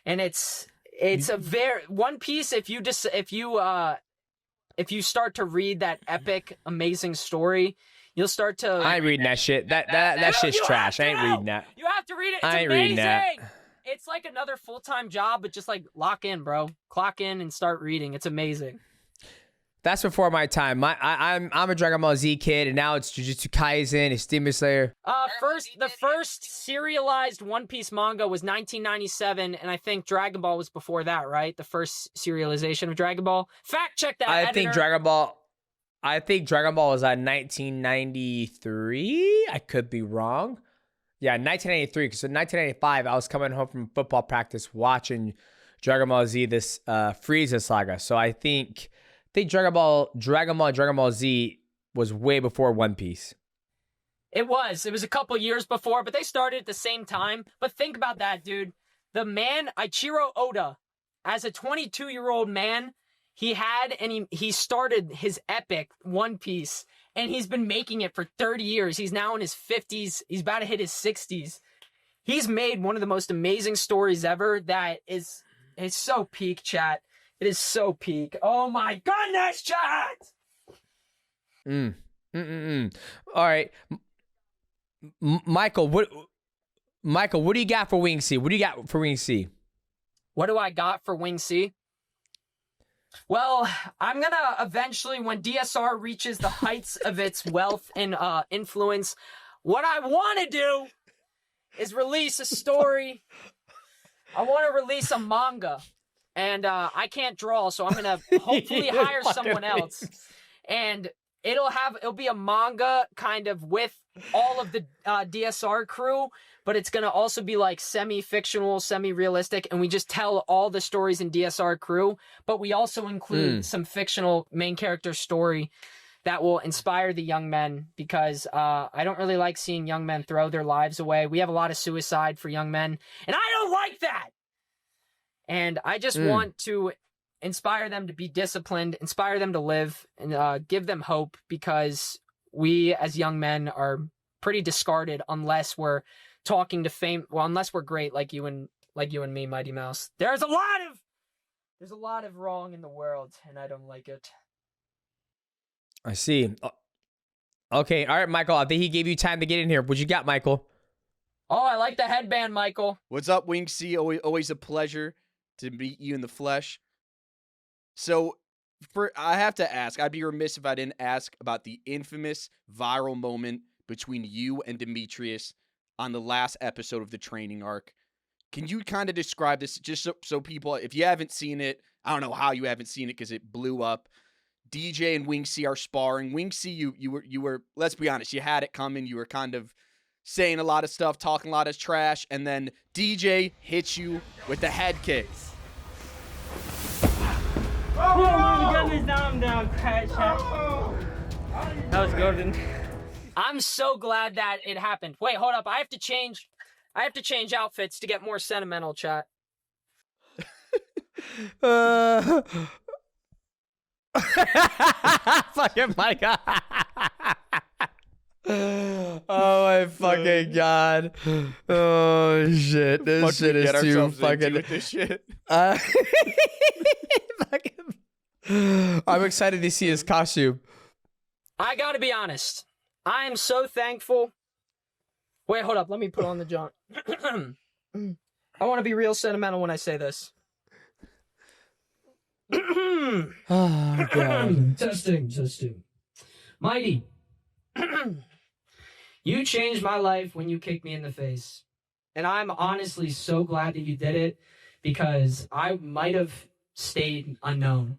And it's a very One Piece. If you start to read that epic, amazing story, you'll start to. I ain't reading that shit. That shit's trash. I ain't reading that. You have to read it. It's I ain't amazing. reading that. It's like another full-time job, but just like lock in, bro. Clock in and start reading. It's amazing. That's before my time. I'm a Dragon Ball Z kid, and now it's Jujutsu Kaisen, it's Demon Slayer. The first serialized One Piece manga was 1997, and I think Dragon Ball was before that, right? The first serialization of Dragon Ball. Fact check that. I think Dragon Ball was 1993. I could be wrong. Yeah, 1993. Because in 1995, I was coming home from football practice watching Dragon Ball Z, this Frieza saga. So I think Dragon Ball Z was way before One Piece. It was a couple years before, but they started at the same time. But think about that, dude. The man, Ichiro Oda, as a 22-year-old man, he started his epic One Piece, and he's been making it for 30 years. He's now in his 50s. He's about to hit his 60s. He's made one of the most amazing stories ever that is so peak, chat. It is so peak. Oh my goodness, chat! All right, Michael. What do you got for Wing C? What do you got for Wing C? What do I got for Wing C? Well, I'm gonna eventually, when DSR reaches the heights of its wealth and influence, what I want to do is release a story. I want to release a manga. And I can't draw, so I'm gonna hopefully hire someone else. And it'll be a manga kind of with all of the DSR crew, but it's gonna also be like semi-fictional, semi-realistic, and we just tell all the stories in DSR crew, but we also include some fictional main character story that will inspire the young men, because I don't really like seeing young men throw their lives away. We have a lot of suicide for young men, and I don't like that. And I just want to inspire them to be disciplined, inspire them to live, and give them hope, because we as young men are pretty discarded unless we're talking to fame. Well, unless we're great like you and me, Mighty Mouse. There's a lot of wrong in the world, and I don't like it. I see. Okay, all right, Michael. I think he gave you time to get in here. What you got, Michael? Oh, I like the headband, Michael. What's up, Wing C? Always a pleasure to meet you in the flesh. So, I have to ask, I'd be remiss if I didn't ask about the infamous viral moment between you and Demetrious on the last episode of the training arc. Can you kind of describe this, just so people, if you haven't seen it, I don't know how you haven't seen it because it blew up. DJ and Wing C are sparring. Wing C, you were, let's be honest, you had it coming. You were kind of saying a lot of stuff, talking a lot of trash, and then DJ hits you with the head kick. Oh my goodness, now I'm down, crash. That was golden. I'm so glad that it happened. Wait, hold up. I have to change outfits to get more sentimental, chat. Fucking my God. Oh my fucking God. Oh shit. This shit is too fucking this shit. I'm excited to see his costume. I gotta be honest. I am so thankful. Wait, hold up. Let me put on the jaunt. I want to be real sentimental when I say this. Oh God. Testing. Mighty. You changed my life when you kicked me in the face. And I'm honestly so glad that you did it, because I might have stayed unknown.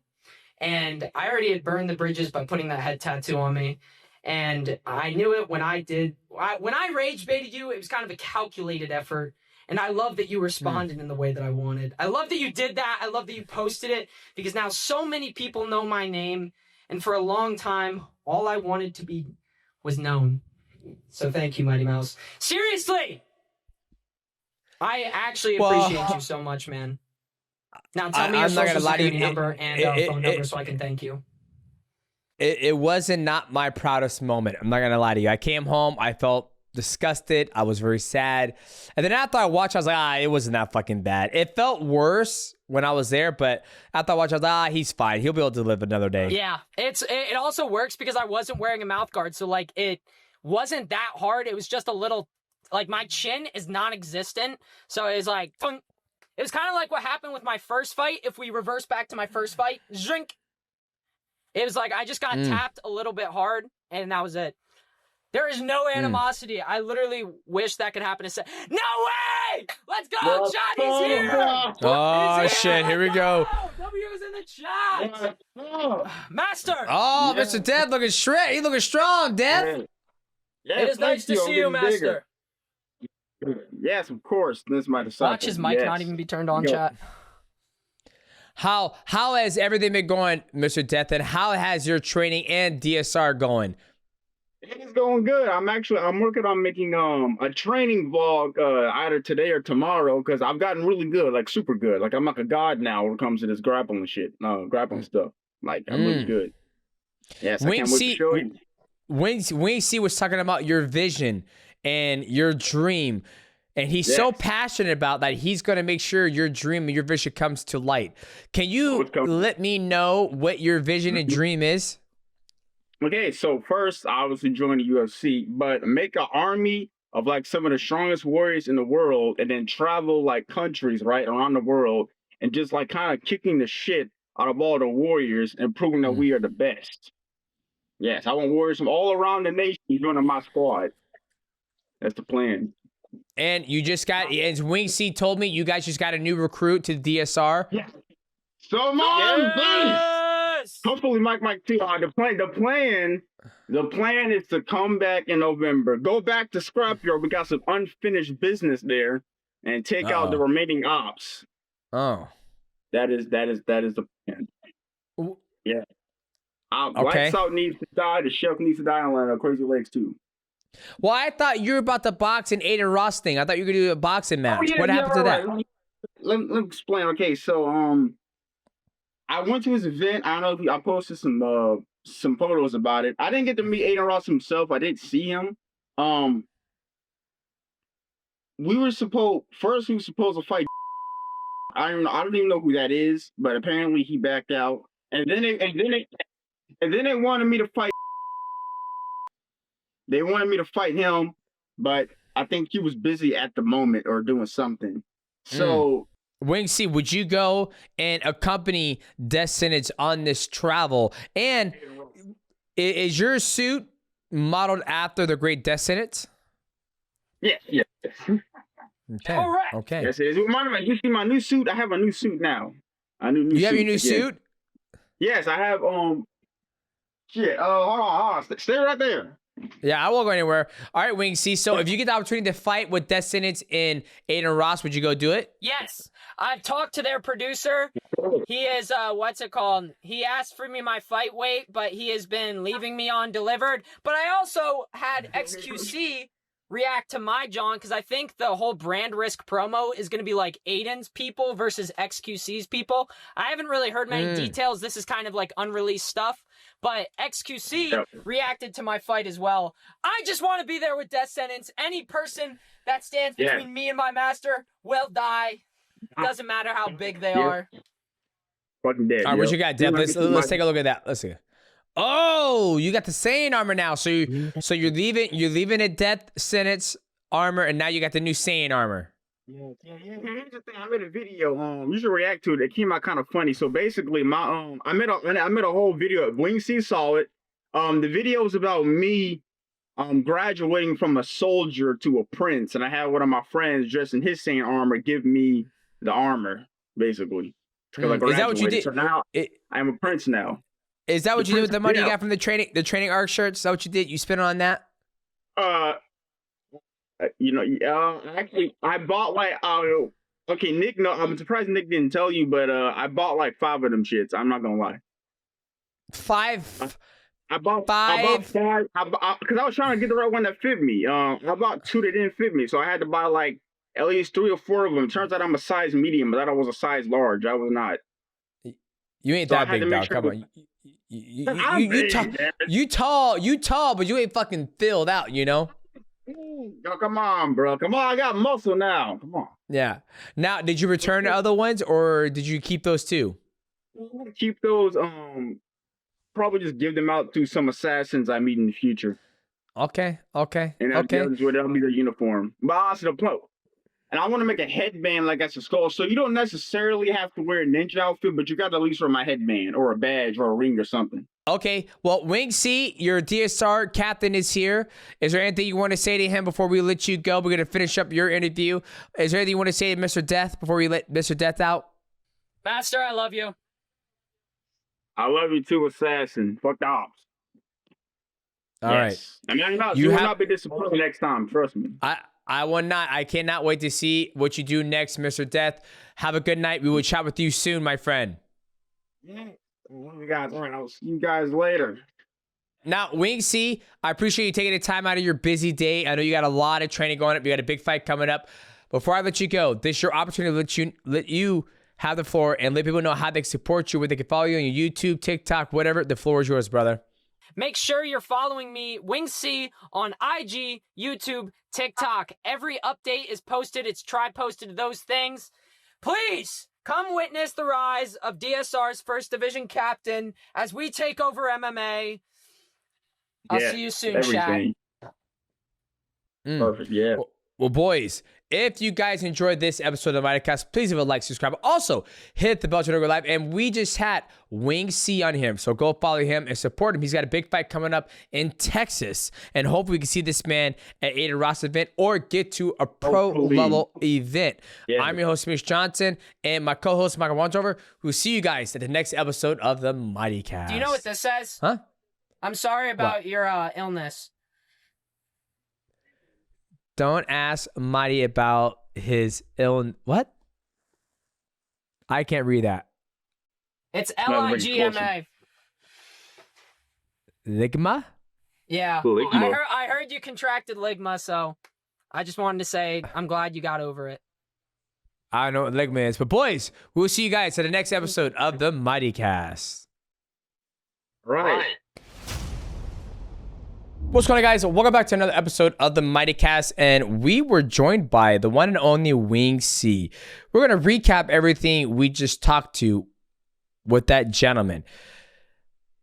And I already had burned the bridges by putting that head tattoo on me. And I knew it when I did. When I rage baited you, it was kind of a calculated effort. And I love that you responded in the way that I wanted. I love that you did that. I love that you posted it, because now so many people know my name. And for a long time, all I wanted to be was known. So thank you, Mighty Mouse. Seriously! I actually appreciate you so much, man. Now tell me your social security number and phone number so I can thank you. It wasn't not my proudest moment. I'm not going to lie to you. I came home. I felt disgusted. I was very sad. And then after I watched, I was like, it wasn't that fucking bad. It felt worse when I was there, but after I watched, I was like, he's fine. He'll be able to live another day. Yeah, it also works because I wasn't wearing a mouth guard. So, like, it wasn't that hard. It was just a little, like, my chin is non-existent. So it was like, thunk. It was kind of like what happened with my first fight. If we reverse back to my first fight, zhink. It was like I just got tapped a little bit hard, and that was it. There is no animosity. I literally wish that could happen. No way! Let's go! Johnny's here! Oh, shit. Here we go. W's in the chat! Master! Oh, yeah. Mr. Death looking shred. He looking strong, Death. Yeah, it is nice to see you, Master. Bigger. Yes, of course. This is my disciple. Watch his mic not even be turned on, chat. How has everything been going, Mr. Death, and how has your training and DSR going? It's going good. I'm working on making a training vlog either today or tomorrow, because I've gotten really good, like super good. Like I'm like a god now when it comes to this grappling shit, grappling stuff. Like I'm really good. Yes, I can't wait to show you. When C was talking about your vision and your dream, And he's so passionate about that, he's going to make sure your dream and your vision comes to light. Can you let me know what your vision and dream is? Okay, so first, I obviously join the UFC, but make an army of like some of the strongest warriors in the world and then travel like countries, right, around the world and just like kind of kicking the shit out of all the warriors and proving that we are the best. Yes, I want warriors from all around the nation joining my squad. That's the plan. And you just got, as Wing C told me, you guys just got a new recruit to the DSR. Yeah. So hopefully Mike too. The plan is to come back in November. Go back to Scrapyard. We got some unfinished business there, and take out the remaining ops. Oh, that is the plan. Yeah. Okay. Lights Out needs to die. The Chef needs to die on Crazy Legs too. Well, I thought you were about the boxing Aiden Ross thing. I thought you were gonna do a boxing match. What happened to that? Let me explain. Okay, so I went to his event. I don't know if I posted some photos about it. I didn't get to meet Aiden Ross himself. I did see him. He was supposed to fight. I don't even know who that is, but apparently he backed out. And then they wanted me to fight. They wanted me to fight him, but I think he was busy at the moment or doing something. So, Wing C, would you go and accompany Death Sentence on this travel? And is your suit modeled after the great Death Sentence? Yes. Okay. All right. Okay. Yes, it is. You see my new suit? I have a new suit now. You have your new suit? Yes, I have. Shit. Hold on. Stay right there. Yeah, I won't go anywhere. All right, Wing C. So if you get the opportunity to fight with Death Sentence and Aiden Ross, would you go do it? Yes. I've talked to their producer. He is, what's it called? He asked for me my fight weight, but he has been leaving me undelivered. But I also had XQC react to my John, because I think the whole brand risk promo is going to be like Aiden's people versus XQC's people. I haven't really heard many details. This is kind of like unreleased stuff. But XQC reacted to my fight as well. I just want to be there with Death Sentence. Any person that stands between me and my master will die. Doesn't matter how big they are. Fucking dead. All right, what you got, Dev? Let's take a look at that. Let's see. Oh, you got the Saiyan armor now. So you're leaving a Death Sentence armor, and now you got the new Saiyan armor. Yeah. Here's the thing. I made a video. You should react to it. It came out kind of funny. So basically, I made a whole video. Wing C saw it. The video is about me, graduating from a soldier to a prince, and I had one of my friends dressed in his Saiyan armor give me the armor, basically. Is that what you did? So now I'm a prince now. Is that what you did with the money you got from the training arc shirts? Is that what you did? You spent it on that? Actually, I bought like, okay, Nick, no, I'm surprised Nick didn't tell you, but I bought like 5 of them shits. I'm not gonna lie. 5? I bought 5 because I was trying to get the right one that fit me. I bought 2 that didn't fit me, so I had to buy like at least 3 or 4 of them. Turns out I'm a size medium, but I was a size large. I was not. You ain't that big, dog. Come on. You tall, but you ain't fucking filled out, you know? Yo, come on, bro. Come on, I got muscle now. Come on. Yeah. Now, did you return the other ones, or did you keep those too? I'm gonna keep those. Probably just give them out to some assassins I meet in the future. Okay. And that'll be their uniform. But also and I want to make a headband like that's a skull, so you don't necessarily have to wear a ninja outfit, but you got to at least wear my headband or a badge or a ring or something. Okay, well, Wing C, your DSR captain is here. Is there anything you want to say to him before we let you go? We're going to finish up your interview. Is there anything you want to say to Mr. Death before we let Mr. Death out? Master, I love you. I love you too, assassin. Fuck the ops. All right. I mean, you will not be disappointed next time. Trust me. I will not. I cannot wait to see what you do next, Mr. Death. Have a good night. We will chat with you soon, my friend. Yeah. Well, guys, all right, I'll see you guys later. Now, Wing C, I appreciate you taking the time out of your busy day. I know you got a lot of training going up. You got a big fight coming up. Before I let you go, this is your opportunity to let you have the floor and let people know how they can support you, where they can follow you on your YouTube, TikTok, whatever. The floor is yours, brother. Make sure you're following me, WingC, on IG, YouTube, TikTok. Every update is posted. It's tri-posted to those things. Please come witness the rise of DSR's First Division captain as we take over MMA. I'll see you soon, everything. chat. Perfect. Yeah. Well, boys, if you guys enjoyed this episode of MightyCast, please leave a like, subscribe. Also, hit the bell to go live. And we just had WingC on him, so go follow him and support him. He's got a big fight coming up in Texas, and hopefully we can see this man at Aiden Ross event or get to a pro-level event. Yeah. I'm your host, Demetrious Johnson, and my co-host, Michael Wantover. We'll see you guys at the next episode of the MightyCast. Do you know what this says? Huh? I'm sorry about your illness. Don't ask Mighty about his What? I can't read that. It's Ligma. Ligma? Yeah. Ligma. I heard you contracted Ligma, so I just wanted to say I'm glad you got over it. I don't know what Ligma is, but boys, we'll see you guys at the next episode of the MightyCast. Right. What's going on, guys? Welcome back to another episode of the MightyCast, and we were joined by the one and only WingC. We're going to recap everything we just talked to with that gentleman.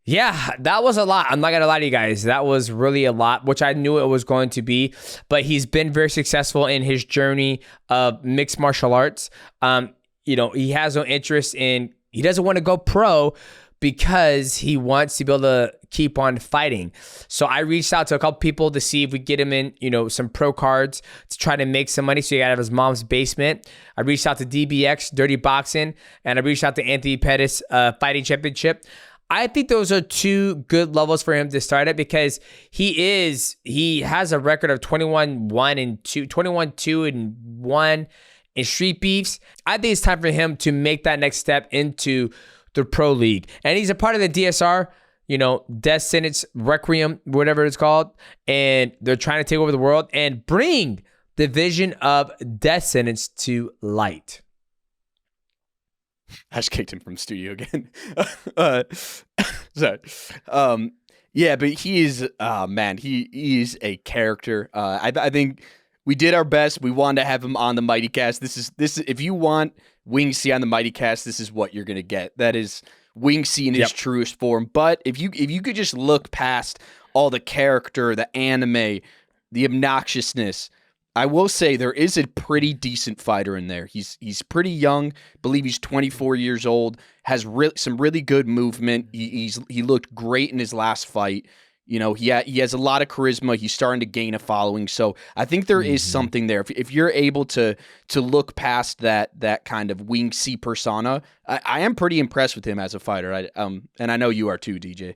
Yeah, that was a lot. I'm not going to lie to you guys. That was really a lot, which I knew it was going to be, but he's been very successful in his journey of mixed martial arts. He has no interest he doesn't want to go pro, because he wants to be able to keep on fighting. So I reached out to a couple people to see if we get him in, some pro cards to try to make some money so he got out of his mom's basement. I reached out to DBX, Dirty Boxing, and I reached out to Anthony Pettis, Fighting Championship. I think those are two good levels for him to start at, because he has a record of 21-2 in StreetBeefs. I think it's time for him to make that next step into the pro league. And he's a part of the DSR, Death Sentence, Requiem, whatever it's called. And they're trying to take over the world and bring the vision of Death Sentence to light. I just kicked him from studio again. Sorry. Yeah, but he is, he is a character. I think we did our best. We wanted to have him on the MightyCast. This is if you want WingC on the MightyCast, this is what you're gonna get. That is WingC in his truest form. But if you could just look past all the character, the anime, the obnoxiousness, I will say there is a pretty decent fighter in there. He's pretty young. I believe he's 24 years old. Has some really good movement. He looked great in his last fight. He has a lot of charisma. He's starting to gain a following. So I think there is something there. If you're able to look past that kind of WingC persona, I am pretty impressed with him as a fighter. And I know you are too, DJ.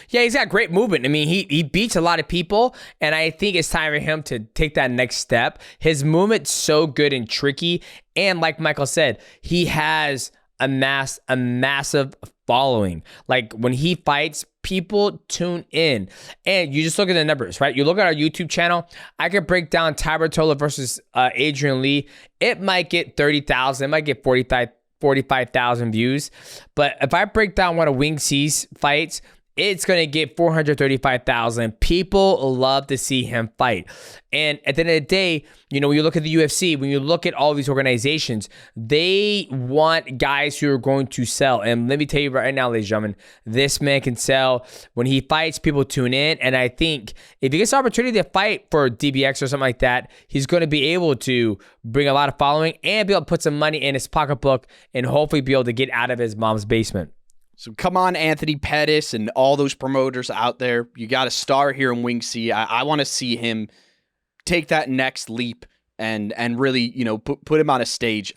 Yeah, he's got great movement. I mean, he beats a lot of people, and I think it's time for him to take that next step. His movement's so good and tricky, and like Michael said, he has amassed a massive following. Like when he fights, people tune in, and you just look at the numbers, right? You look at our YouTube channel. I could break down Tybertola versus Adrian Lee. It might get 30,000. It might get 45,000 views. But if I break down one of WingC's fights, it's going to get 435,000. People love to see him fight. And at the end of the day, when you look at the UFC, when you look at all these organizations, they want guys who are going to sell. And let me tell you right now, ladies and gentlemen, this man can sell. When he fights, people tune in. And I think if he gets the opportunity to fight for DBX or something like that, he's going to be able to bring a lot of following and be able to put some money in his pocketbook and hopefully be able to get out of his mom's basement. So come on, Anthony Pettis and all those promoters out there. You got a star here in WingC. I want to see him take that next leap and really, put him on a stage.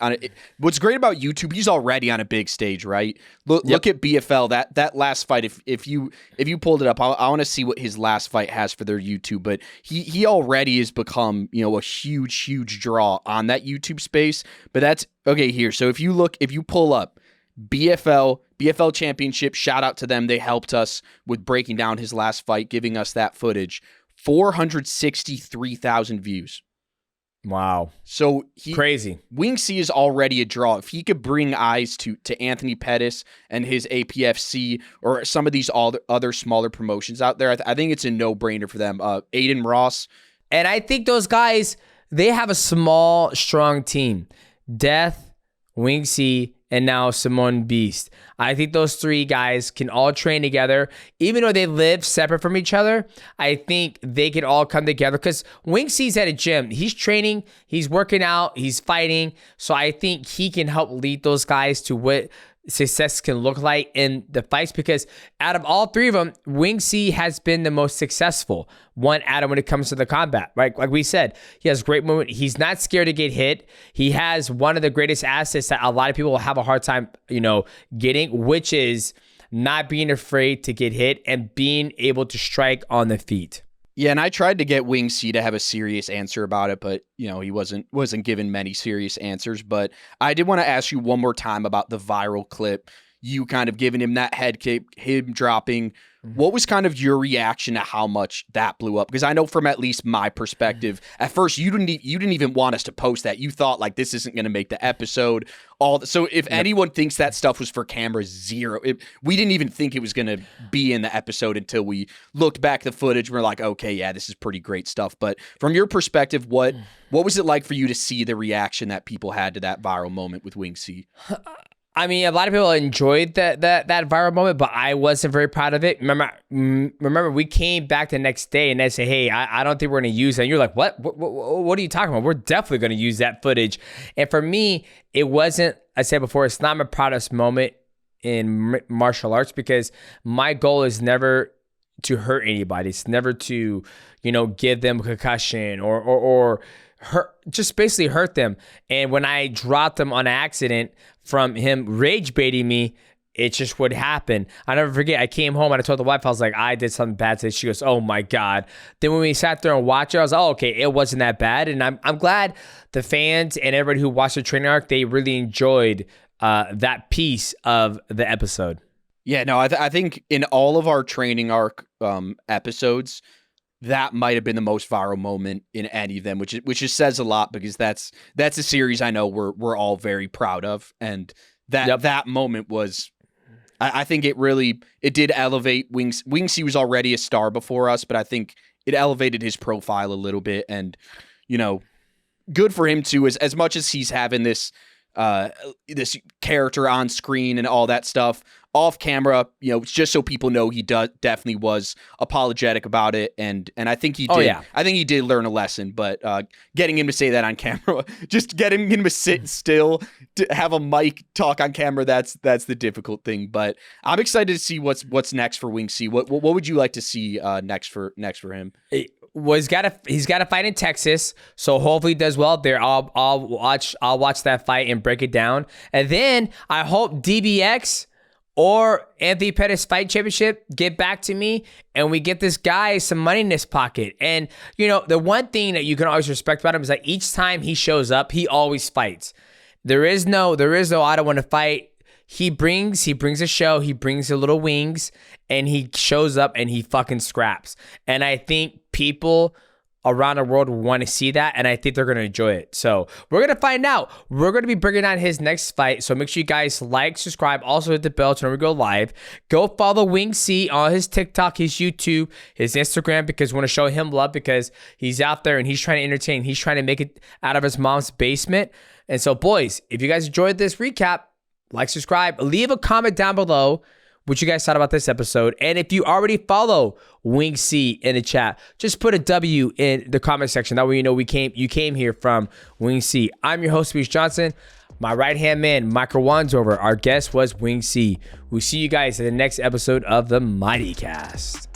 What's great about YouTube, he's already on a big stage, right? Look at BFL, that last fight. If you pulled it up, I want to see what his last fight has for their YouTube. But he already has become, a huge draw on that YouTube space. But that's okay here. So if you pull up BFL Championship, shout out to them. They helped us with breaking down his last fight, giving us that footage. 463,000 views. Wow. So Crazy. Wing C is already a draw. If he could bring eyes to Anthony Pettis and his APFC or some of these other smaller promotions out there, I think it's a no-brainer for them. Aiden Ross. And I think those guys, they have a small, strong team. Death, Wing C, and now Simone Beast. I think those three guys can all train together. Even though they live separate from each other, I think they can all come together because Wing C's at a gym. He's training, he's working out, he's fighting. So I think he can help lead those guys to what success can look like in the fights, because out of all three of them, Wing C has been the most successful one out of when it comes to the combat, right? Like we said, he has great movement. He's not scared to get hit. He has one of the greatest assets that a lot of people will have a hard time, getting, which is not being afraid to get hit and being able to strike on the feet. Yeah, and I tried to get Wing C to have a serious answer about it, but he wasn't given many serious answers. But I did want to ask you one more time about the viral clip. You kind of giving him that head kick, him dropping. What was kind of your reaction to how much that blew up? Because I know from at least my perspective, at first you didn't even want us to post that. You thought like this isn't going to make the episode. So if anyone thinks that stuff was for camera, zero. We didn't even think it was going to be in the episode until we looked back the footage. And we're like, okay, yeah, this is pretty great stuff. But from your perspective, what was it like for you to see the reaction that people had to that viral moment with Wing C? I mean, a lot of people enjoyed that viral moment, but I wasn't very proud of it. Remember, we came back the next day and they said, "Hey, I don't think we're going to use that." And you're like, "What? What are you talking about? We're definitely going to use that footage." And for me, it wasn't. I said before, it's not my proudest moment in martial arts because my goal is never to hurt anybody. It's never to, give them a concussion or hurt, just basically hurt them. And when I dropped them on accident from him rage baiting me, it just would happen. I never forget. I came home and I told the wife, I was like, I did something bad today. She goes, "Oh my God." Then when we sat there and watched it, I was like, "Oh, okay, it wasn't that bad." And I'm glad the fans and everybody who watched the training arc, they really enjoyed that piece of the episode. Yeah, no, I think in all of our training arc episodes, that might have been the most viral moment in any of them, which just says a lot because that's a series I know we're all very proud of, and that moment was, I think it did elevate Wings. Wing C was already a star before us, but I think it elevated his profile a little bit, and good for him too. As much as he's having this character on screen and all that stuff off camera, just so people know he definitely was apologetic about it, and I think he did. Oh, yeah. I think he did learn a lesson, but getting him to say that on camera, just getting him to sit still, to have a mic talk on camera, that's the difficult thing. But I'm excited to see what's next for Wing C. What would you like to see next for him? Well, he's got to fight in Texas, so hopefully he does well there. I'll watch that fight and break it down, and then I hope DBX or Anthony Pettis Fight Championship get back to me and we get this guy some money in his pocket. And the one thing that you can always respect about him is that each time he shows up, he always fights. There is no I don't want to fight. He brings a show, he brings a little wings, and he shows up and he fucking scraps. And I think people around the world want to see that, and I think they're going to enjoy it. So we're going to find out. We're going to be bringing on his next fight, so make sure you guys like, subscribe, also hit the bell to when we go live. Go follow Wing C on his TikTok, his YouTube, his Instagram, because we want to show him love because he's out there and he's trying to entertain. He's trying to make it out of his mom's basement. And so, boys, if you guys enjoyed this recap, like, subscribe, leave a comment down below what you guys thought about this episode. And if you already follow Wing C in the chat, just put a W in the comment section. That way you know you came here from Wing C. I'm your host, Demetrious Johnson. My right-hand man, Michael Wandover. Our guest was Wing C. We'll see you guys in the next episode of the MightyCast.